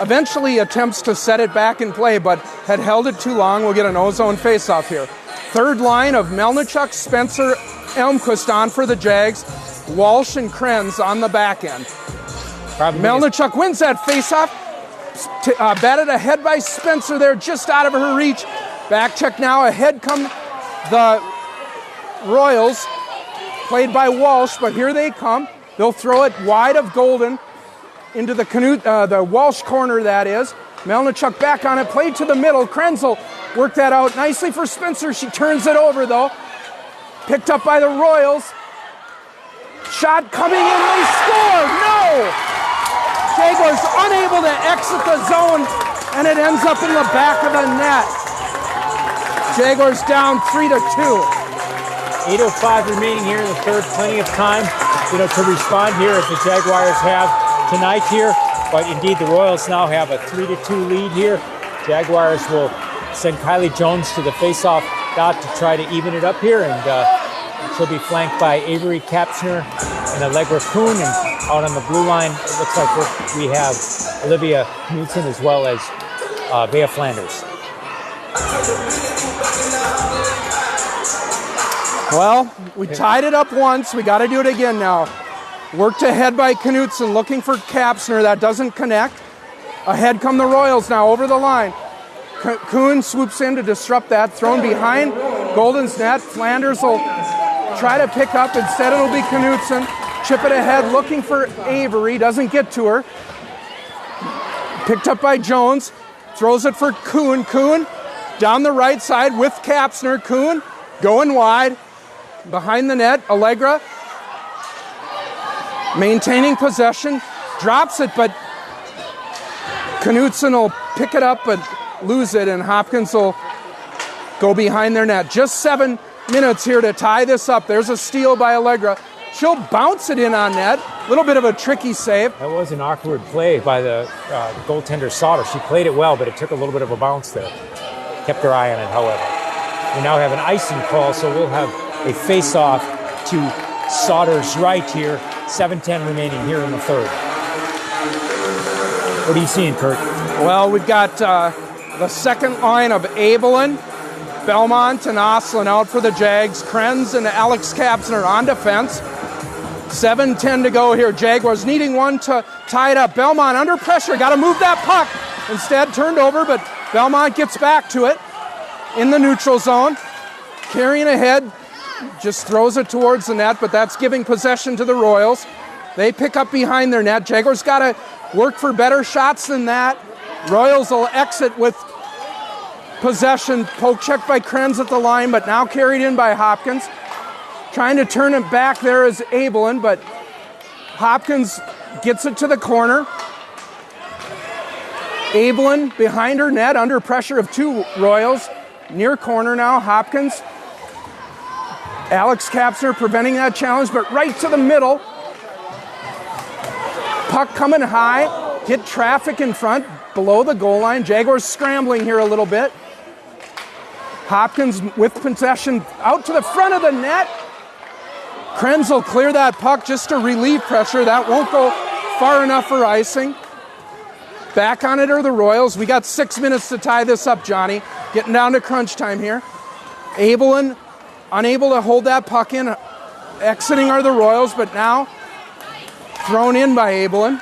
eventually attempts to set it back in play, but had held it too long. We'll get an O-zone face-off here. Third line of Melnichuk, Spencer, Elmquist on for the Jags. Walsh and Krenz on the back end. Melnichuk wins that faceoff. Batted ahead by Spencer there, just out of her reach. Back check now, ahead come the Royals, played by Walsh, but here they come. They'll throw it wide of Golden into the Walsh corner, that is. Melnichuk back on it, played to the middle. Krenzel worked that out nicely for Spencer. She turns it over, though. Picked up by the Royals. Shot coming in, they score! No! Jaguars unable to exit the zone, and it ends up in the back of the net. Jaguars down 3-2. 8:05 remaining here in the third. Plenty of time, to respond here as the Jaguars have tonight here. But indeed, the Royals now have a 3-2 lead here. Jaguars will send Kylie Jones to the face-off dot to try to even it up here, and she'll be flanked by Avery Kapsner and Allegra Kuhn. And out on the blue line, it looks like we have Olivia Knudsen as well as Bea Flanders. Well, we tied it up once. We got to do it again now. Worked ahead by Knudsen, looking for Kapsner. That doesn't connect. Ahead come the Royals now over the line. Kuhn swoops in to disrupt that. Thrown behind Golden's net. Flanders will try to pick up. Instead, it'll be Knudsen. Chip it ahead, looking for Avery. Doesn't get to her. Picked up by Jones. Throws it for Kuhn. Kuhn down the right side with Kapsner. Kuhn going wide. Behind the net, Allegra maintaining possession. Drops it, but Knudsen will pick it up but lose it, and Hopkins will go behind their net. Just 7 minutes here to tie this up. There's a steal by Allegra. She'll bounce it in on net. A little bit of a tricky save. That was an awkward play by the goaltender Sauter. She played it well, but it took a little bit of a bounce there. Kept her eye on it, however. We now have an icing call, so we'll have a face-off to Sauter's right here. 7:10 remaining here in the third. What are you seeing, Kurt? Well, we've got the second line of Abelin, Belmont, and Oslin out for the Jags. Krenz and Alex Kapsner on defense. 7:10 to go here. Jaguars needing one to tie it up. Belmont under pressure. Got to move that puck. Instead, turned over, but Belmont gets back to it in the neutral zone. Carrying ahead. Just throws it towards the net, but that's giving possession to the Royals. They pick up behind their net. Jaguars got to work for better shots than that. Royals will exit with possession. Poke check by Krenz at the line, but now carried in by Hopkins. Trying to turn it back there is Abelin, but Hopkins gets it to the corner. Abelin behind her net, under pressure of two Royals. Near corner now, Hopkins. Alex Kapsner preventing that challenge, but right to the middle. Puck coming high, hit traffic in front, below the goal line. Jaguars scrambling here a little bit. Hopkins with possession out to the front of the net. Krenz will clear that puck just to relieve pressure. That won't go far enough for icing. Back on it are the Royals. We got 6 minutes to tie this up, Johnny. Getting down to crunch time here. Abelin unable to hold that puck in. Exiting are the Royals, but now thrown in by Abelin.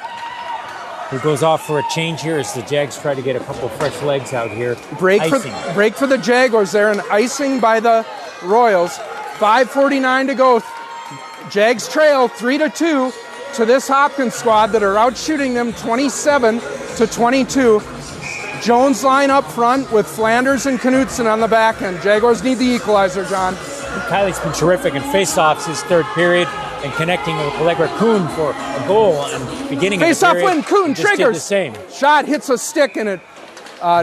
He goes off for a change here as the Jags try to get a couple fresh legs out here. Break for the Jaguars there, and icing by the Royals. 5:49 to go. Jags trail 3-2 to this Hopkins squad that are out shooting them 27-22. Jones line up front with Flanders and Knudsen on the back end. Jaguars need the equalizer, John. Kylie's been terrific in face-offs his third period and connecting with Allegra Kuhn for a goal and beginning of the face-off period. win, Kuhn triggers. The same. Shot hits a stick and it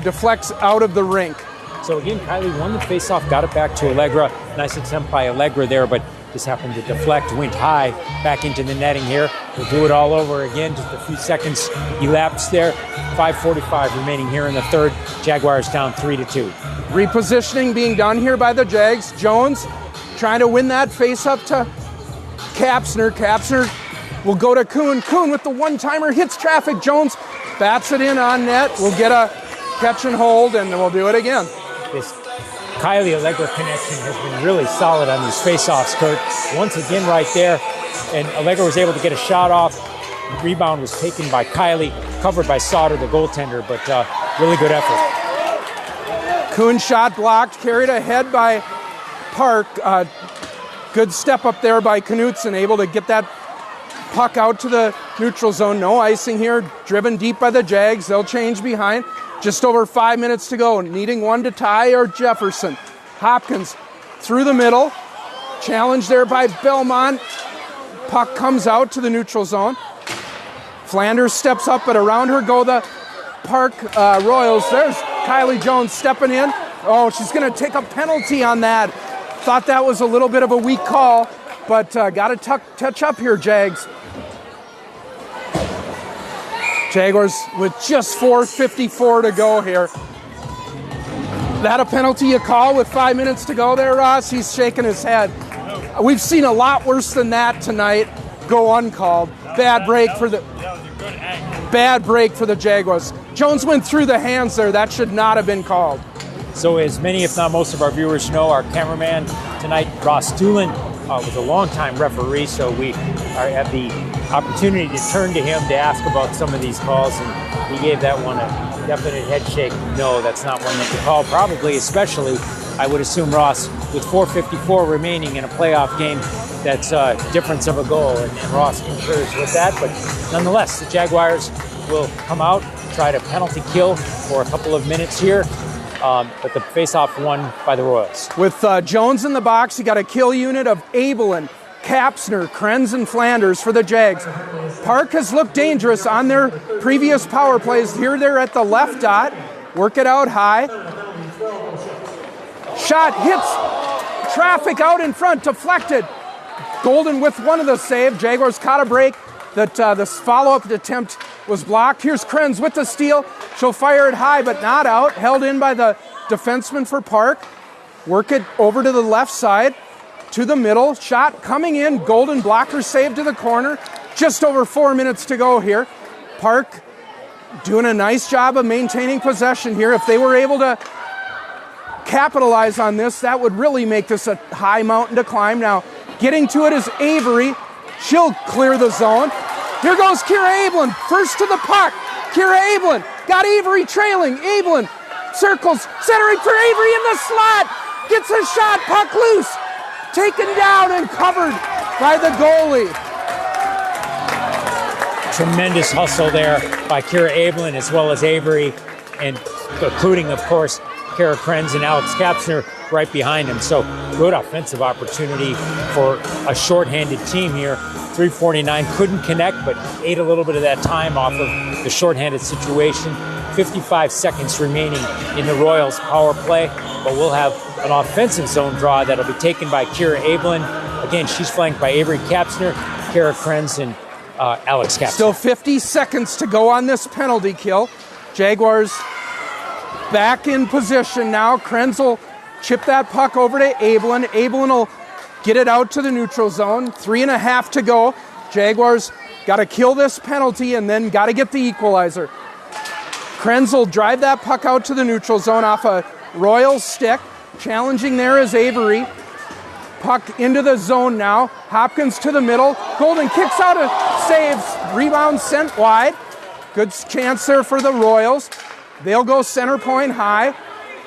deflects out of the rink. So again, Kylie won the face-off, got it back to Allegra. Nice attempt by Allegra there, but just happened to deflect, went high back into the netting here. We'll do it all over again. Just a few seconds elapsed there. 5:45 remaining here in the third. Jaguars down 3-2. Repositioning being done here by the Jags. Jones trying to win that face-up to Kapsner. Kapsner will go to Kuhn. Kuhn with the one-timer hits traffic. Jones bats it in on net. We'll get a catch and hold, and we'll do it again. This Kylie-Allegra connection has been really solid on these face-offs, Kurt. Once again right there, and Allegra was able to get a shot off. The rebound was taken by Kylie. covered by Sauter, the goaltender, but really good effort. Kuhn shot blocked, carried ahead by Park. Good step up there by Knutson, able to get that puck out to the neutral zone. No icing here, driven deep by the Jags. They'll change behind. Just over 5 minutes to go, needing one to tie or Jefferson. Hopkins through the middle. Challenge there by Belmont. Puck comes out to the neutral zone. Flanders steps up, but around her go the Park Royals. There's Kylie Jones stepping in. Oh, she's going to take a penalty on that. Thought that was a little bit of a weak call, but got to touch up here, Jags. Jaguars with just 4:54 to go here. That a penalty you call with 5 minutes to go there, Ross? He's shaking his head. We've seen a lot worse than that tonight go uncalled. Bad break for the Jaguars. Jones went through the hands there. That should not have been called. So as many, if not most of our viewers know, our cameraman tonight, Ross Doolin, was a longtime referee, so we have the opportunity to turn to him to ask about some of these calls, and he gave that one a definite head shake. No, that's not one that you call, probably, especially, I would assume, Ross, with 4:54 remaining in a playoff game, that's a difference of a goal, and Ross concurs with that, but nonetheless, the Jaguars will come out, try to penalty kill for a couple of minutes here. But the face-off won by the Royals. With Jones in the box, you got a kill unit of Abelin, Kapsner, Krenz, and Flanders for the Jags. Park has looked dangerous on their previous power plays. Here they're at the left dot. Work it out high. Shot hits traffic out in front, deflected. Golden with one of the save. Jaguars caught a break. That the follow-up attempt was blocked. Here's Krenz with the steal. She'll fire it high, but not out. Held in by the defenseman for Park. Work it over to the left side, to the middle. Shot coming in. Golden blocker save to the corner. Just over 4 minutes to go here. Park doing a nice job of maintaining possession here. If they were able to capitalize on this, that would really make this a high mountain to climb. Now, getting to it is Avery. She'll clear the zone. Here goes Kira Ablin, first to the puck. Kira Ablin got Avery trailing. Ablin circles, centering for Avery in the slot. Gets a shot, puck loose. Taken down and covered by the goalie. Tremendous hustle there by Kira Ablin as well as Avery, and including, of course, Kara Krenz and Alex Kapsner right behind him. So good offensive opportunity for a shorthanded team here. 3:49 couldn't connect, but ate a little bit of that time off of the shorthanded situation. 55 seconds remaining in the Royals power play, but we'll have an offensive zone draw that'll be taken by Kira Ablin. Again, she's flanked by Avery Kapsner, Kara Krenz, and Alex Kapsner. Still 50 seconds to go on this penalty kill. Jaguars back in position now. Krenz will chip that puck over to Ablin. Ablin will get it out to the neutral zone. 3.5 to go. Jaguars got to kill this penalty and then got to get the equalizer. Krenz will drive that puck out to the neutral zone off a Royal stick. Challenging there is Avery. Puck into the zone now. Hopkins to the middle. Golden kicks out, saves. Rebound sent wide. Good chance there for the Royals. They'll go center point high.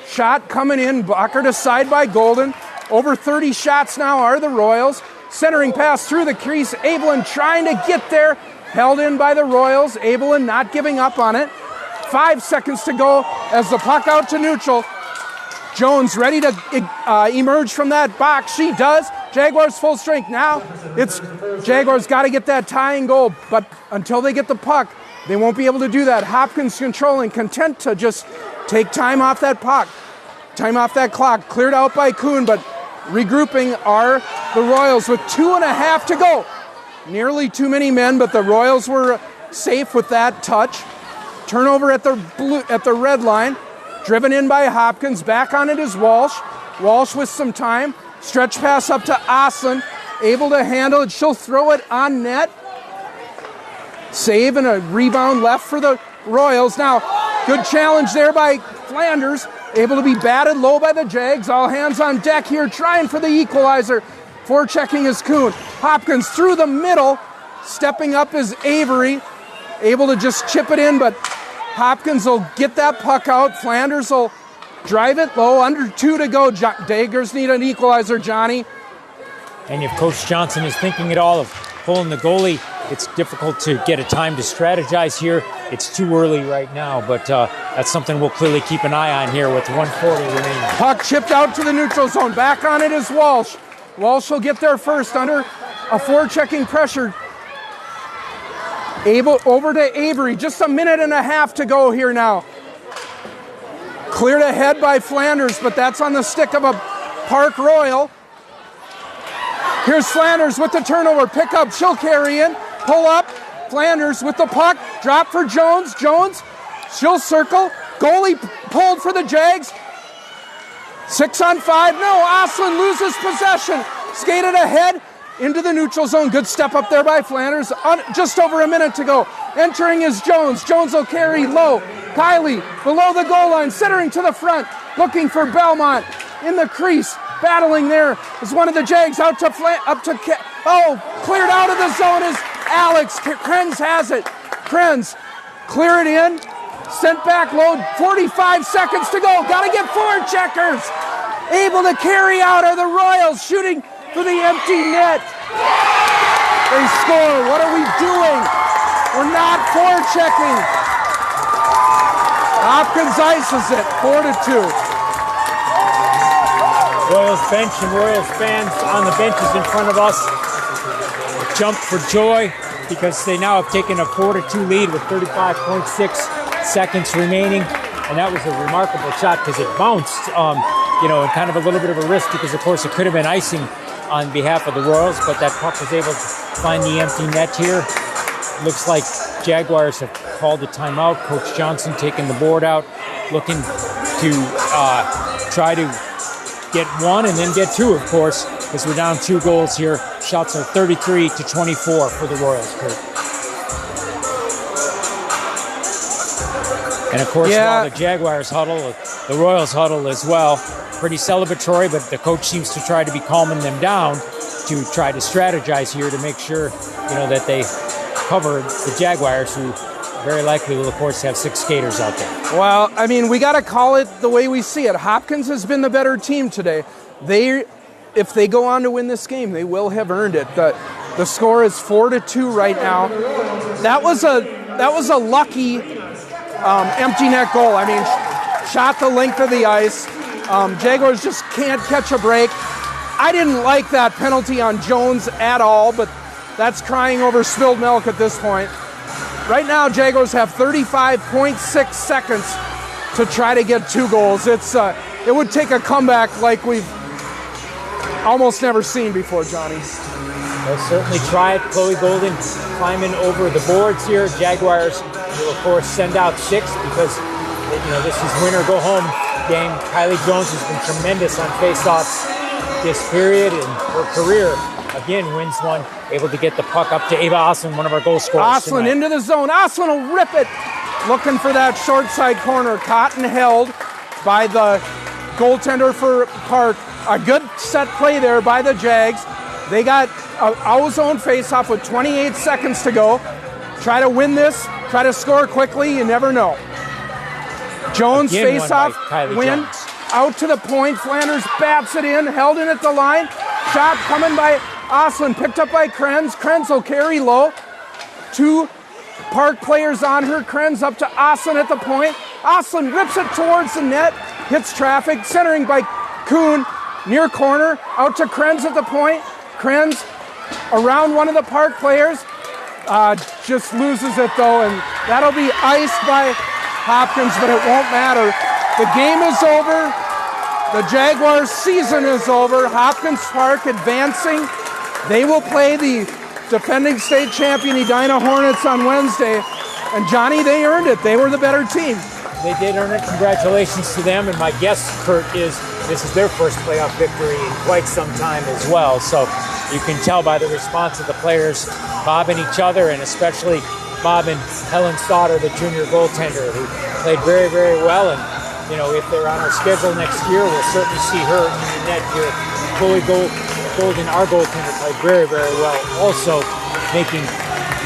Shot coming in, blockered aside by Golden. Over 30 shots now are the Royals. Centering pass through the crease. Ablin trying to get there. Held in by the Royals. Ablin not giving up on it. 5 seconds to go as the puck out to neutral. Jones ready to emerge from that box. She does. Jaguars full strength. Now it's Jaguars got to get that tying goal, but until they get the puck, they won't be able to do that. Hopkins controlling, content to just take time off that puck. Time off that clock. Cleared out by Kuhn, but regrouping are the Royals with 2.5 to go. Nearly too many men, but the Royals were safe with that touch. Turnover at the red line. Driven in by Hopkins. Back on it is Walsh. Walsh with some time. Stretch pass up to Oslin. Able to handle it. She'll throw it on net. Save and a rebound left for the Royals. Now, good challenge there by Flanders. Able to be batted low by the Jags. All hands on deck here trying for the equalizer. Forechecking is Kuhn. Hopkins through the middle. Stepping up is Avery. able to just chip it in, but Hopkins will get that puck out. Flanders will drive it low, under 2 to go. Daggers need an equalizer, Johnny. And if Coach Johnson is thinking at all of pulling the goalie, it's difficult to get a time to strategize here. It's too early right now, but that's something we'll clearly keep an eye on here with 1:40 remaining. Puck chipped out to the neutral zone. Back on it is Walsh. Walsh will get there first under a forechecking pressure. Over to Avery. Just a minute and a half to go here now. Cleared ahead by Flanders, but that's on the stick of a Park Royal. Here's Flanders with the turnover. Pick up. She'll carry in. Pull up. Flanders with the puck. Drop for Jones. Jones. She'll circle. Goalie pulled for the Jags. 6 on 5. No. Oslin loses possession. Skated ahead into the neutral zone. Good step up there by Flanders. Just over a minute to go. Entering is Jones. Jones will carry low. Kylie below the goal line. Centering to the front. Looking for Belmont in the crease. Battling there is one of the Jags out to cleared out of the zone is Alex. Krenz has it. Krenz clear it in. Sent back low. 45 seconds to go. Got to get forward checkers. Able to carry out are the Royals shooting for the empty net. They score. What are we doing? We're not forechecking. Hopkins ices it. 4-2. Royals bench and Royals fans on the benches in front of us jump for joy because they now have taken a 4-2 lead with 35.6 seconds remaining. And that was a remarkable shot because it bounced, and kind of a little bit of a risk because, of course, it could have been icing on behalf of the Royals, but that puck was able to find the empty net here. Looks like Jaguars have called a timeout. Coach Johnson taking the board out, looking to try to get one and then get two, of course, because we're down 2 goals here. Shots are 33-24 for the Royals, Kurt. And, of course, while the Jaguars huddle, the Royals huddle as well. Pretty celebratory, but the coach seems to try to be calming them down to try to strategize here to make sure, that they cover the Jaguars, who very likely will, of course, have 6 skaters out there. Well, I mean, we got to call it the way we see it. Hopkins has been the better team today. If they go on to win this game, they will have earned it. The score is 4-2 right now. That was a lucky empty net goal. I mean, shot the length of the ice. Jaguars just can't catch a break. I didn't like that penalty on Jones at all, but that's crying over spilled milk at this point. Right now, Jaguars have 35.6 seconds to try to get 2 goals. It would take a comeback like we've almost never seen before, Johnny. They'll certainly try it. Chloe Golden climbing over the boards here. Jaguars will, of course, send out 6 because this is win or go home game. Kylie Jones has been tremendous on faceoffs this period in her career. Again, wins one, able to get the puck up to Ava Oslin, one of our goal scorers. Oslin into the zone. Oslin will rip it. Looking for that short side corner. Caught and held by the goaltender for Park. A good set play there by the Jags. They got our zone faceoff with 28 seconds to go. Try to win this. Try to score quickly. You never know. Jones faceoff win. Jones. Out to the point. Flanders bats it in. Held in at the line. Shot coming by Oslin, picked up by Krenz. Krenz will carry low. 2 Park players on her. Krenz up to Oslin at the point. Oslin rips it towards the net. Hits traffic. Centering by Kuhn. Near corner. Out to Krenz at the point. Krenz around one of the Park players. Just loses it though, and that'll be iced by Hopkins, but it won't matter. The game is over. The Jaguars' season is over. Hopkins Park advancing. They will play the defending state champion Edina Hornets on Wednesday. And Johnny, they earned it. They were the better team. They did earn it. Congratulations to them. And my guess, Kurt, is this is their first playoff victory in quite some time as well. So you can tell by the response of the players bobbing each other, and especially bobbing Helen Sauter, the junior goaltender, who played very, very well. And if they're on our schedule next year, we'll certainly see her in the net here. Chloe Golden, our goaltender, played very, very well. Also making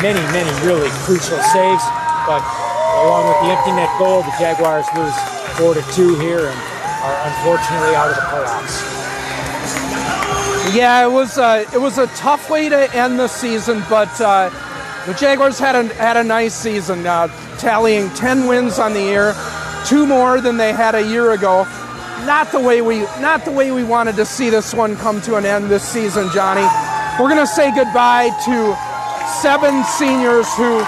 many really crucial saves. But along with the empty net goal, the Jaguars lose 4-2 here and are unfortunately out of the playoffs. Yeah, it was a tough way to end the season, but the Jaguars had a nice season, tallying 10 wins on the year, 2 more than they had a year ago. Not the way we wanted to see this one come to an end this season, Johnny. We're gonna say goodbye to 7 seniors who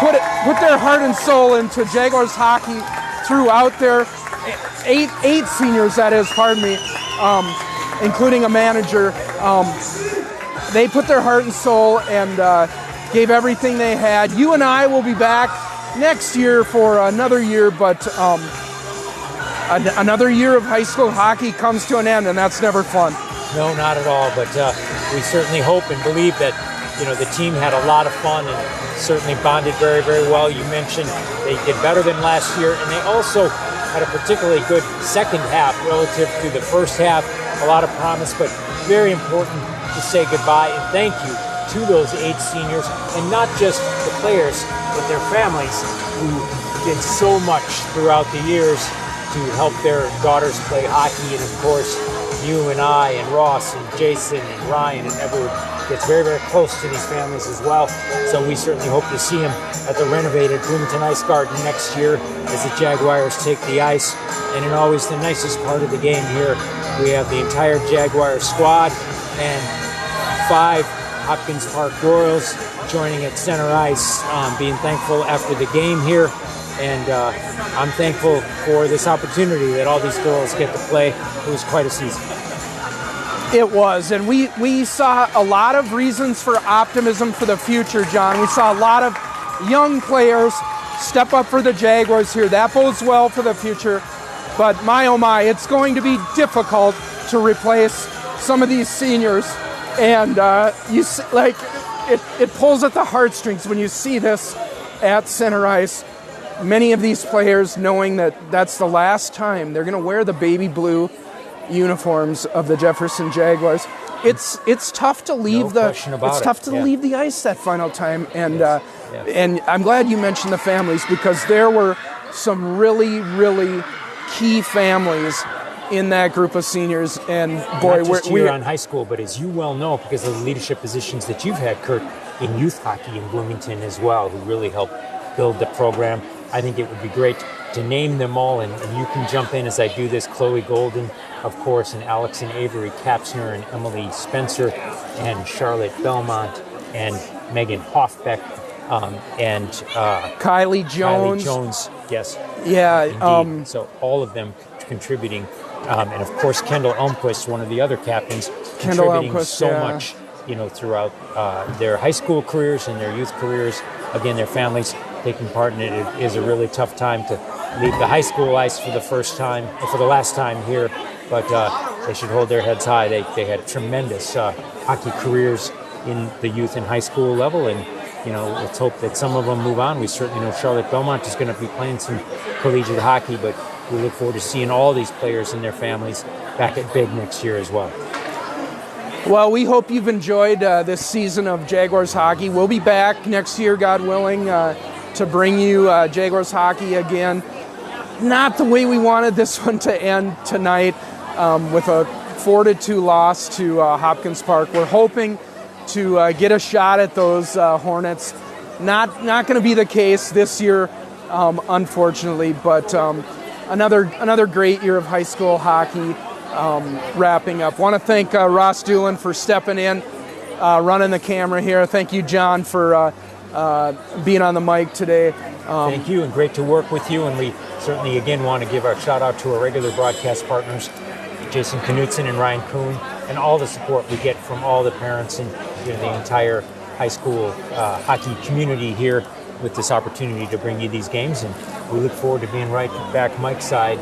put their heart and soul into Jaguars hockey throughout their eight seniors, that is, pardon me, including a manager. They put their heart and soul and gave everything they had. You and I will be back next year for another year, but another year of high school hockey comes to an end, and that's never fun. No, not at all. But we certainly hope and believe that the team had a lot of fun and certainly bonded very, very well. You mentioned they did better than last year, and they also had a particularly good second half relative to the first half. A lot of promise, but very important to say goodbye and thank you to those 8 seniors, and not just the players, but their families who did so much throughout the years to help their daughters play hockey. And of course, you and I and Ross and Jason and Ryan and Edward gets very, very close to these families as well. So we certainly hope to see them at the renovated Bloomington Ice Garden next year as the Jaguars take the ice. And in always the nicest part of the game here, we have the entire Jaguar squad and 5 Hopkins Park Royals joining at center ice, being thankful after the game here. And I'm thankful for this opportunity that all these girls get to play. It was quite a season. It was, and we saw a lot of reasons for optimism for the future, John. We saw a lot of young players step up for the Jaguars here. That bodes well for the future. But my oh my, it's going to be difficult to replace some of these seniors. And it pulls at the heartstrings when you see this at center ice. Many of these players knowing that that's the last time they're going to wear the baby blue uniforms of the Jefferson Jaguars. It's tough to leave leave the ice that final time, and and I'm glad you mentioned the families, because there were some really key families in that group of seniors. And boy, not just here on high school, but as you well know, because of the leadership positions that you've had, Kurt, in youth hockey in Bloomington as well, who really helped build the program. I think it would be great to name them all, and you can jump in as I do this. Chloe Golden, of course, and Alex and Avery Kapsner, and Emily Spencer, and Charlotte Belmont, and Megan Hoffbeck, and Kylie Jones. Kylie Jones, yes. Yeah. So all of them contributing. And of course, Kendall Elmquist, one of the other captains, contributing much, throughout their high school careers and their youth careers. Again, their families taking part in it. It is a really tough time to leave the high school ice for the last time here, but they should hold their heads high. They had tremendous hockey careers in the youth and high school level, and let's hope that some of them move on. We certainly know Charlotte Belmont is going to be playing some collegiate hockey, but we look forward to seeing all these players and their families back at Big next year as well. Well, we hope you've enjoyed this season of Jaguars hockey. We'll be back next year, God willing, to bring you Jaguars hockey again. Not the way we wanted this one to end tonight, with a 4-2 loss to Hopkins Park. We're hoping to get a shot at those Hornets. Not going to be the case this year, unfortunately, but another great year of high school hockey wrapping up. Want to thank Ross Doolin for stepping in, running the camera here. Thank you, John, for being on the mic today. Thank you, and great to work with you. And we certainly, again, want to give our shout out to our regular broadcast partners, Jason Knutson and Ryan Kuhn, and all the support we get from all the parents and the entire high school hockey community here with this opportunity to bring you these games. And we look forward to being right back Mike's side,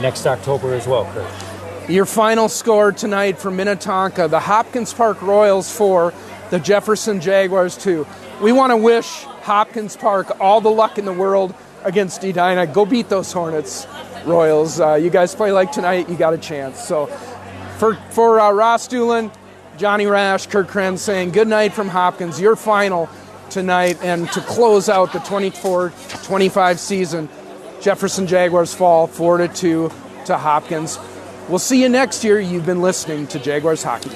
next October as well, Kurt. Your final score tonight from Minnetonka, the Hopkins Park Royals 4, the Jefferson Jaguars 2. We want to wish Hopkins Park all the luck in the world against Edina. Go beat those Hornets, Royals. You guys play like tonight, you got a chance. So for Ross Doolin, Johnny Rash, Kirk Krenz saying good night from Hopkins, your final tonight, and to close out the 24-25 season, Jefferson Jaguars fall 4-2 to Hopkins. We'll see you next year. You've been listening to Jaguars Hockey.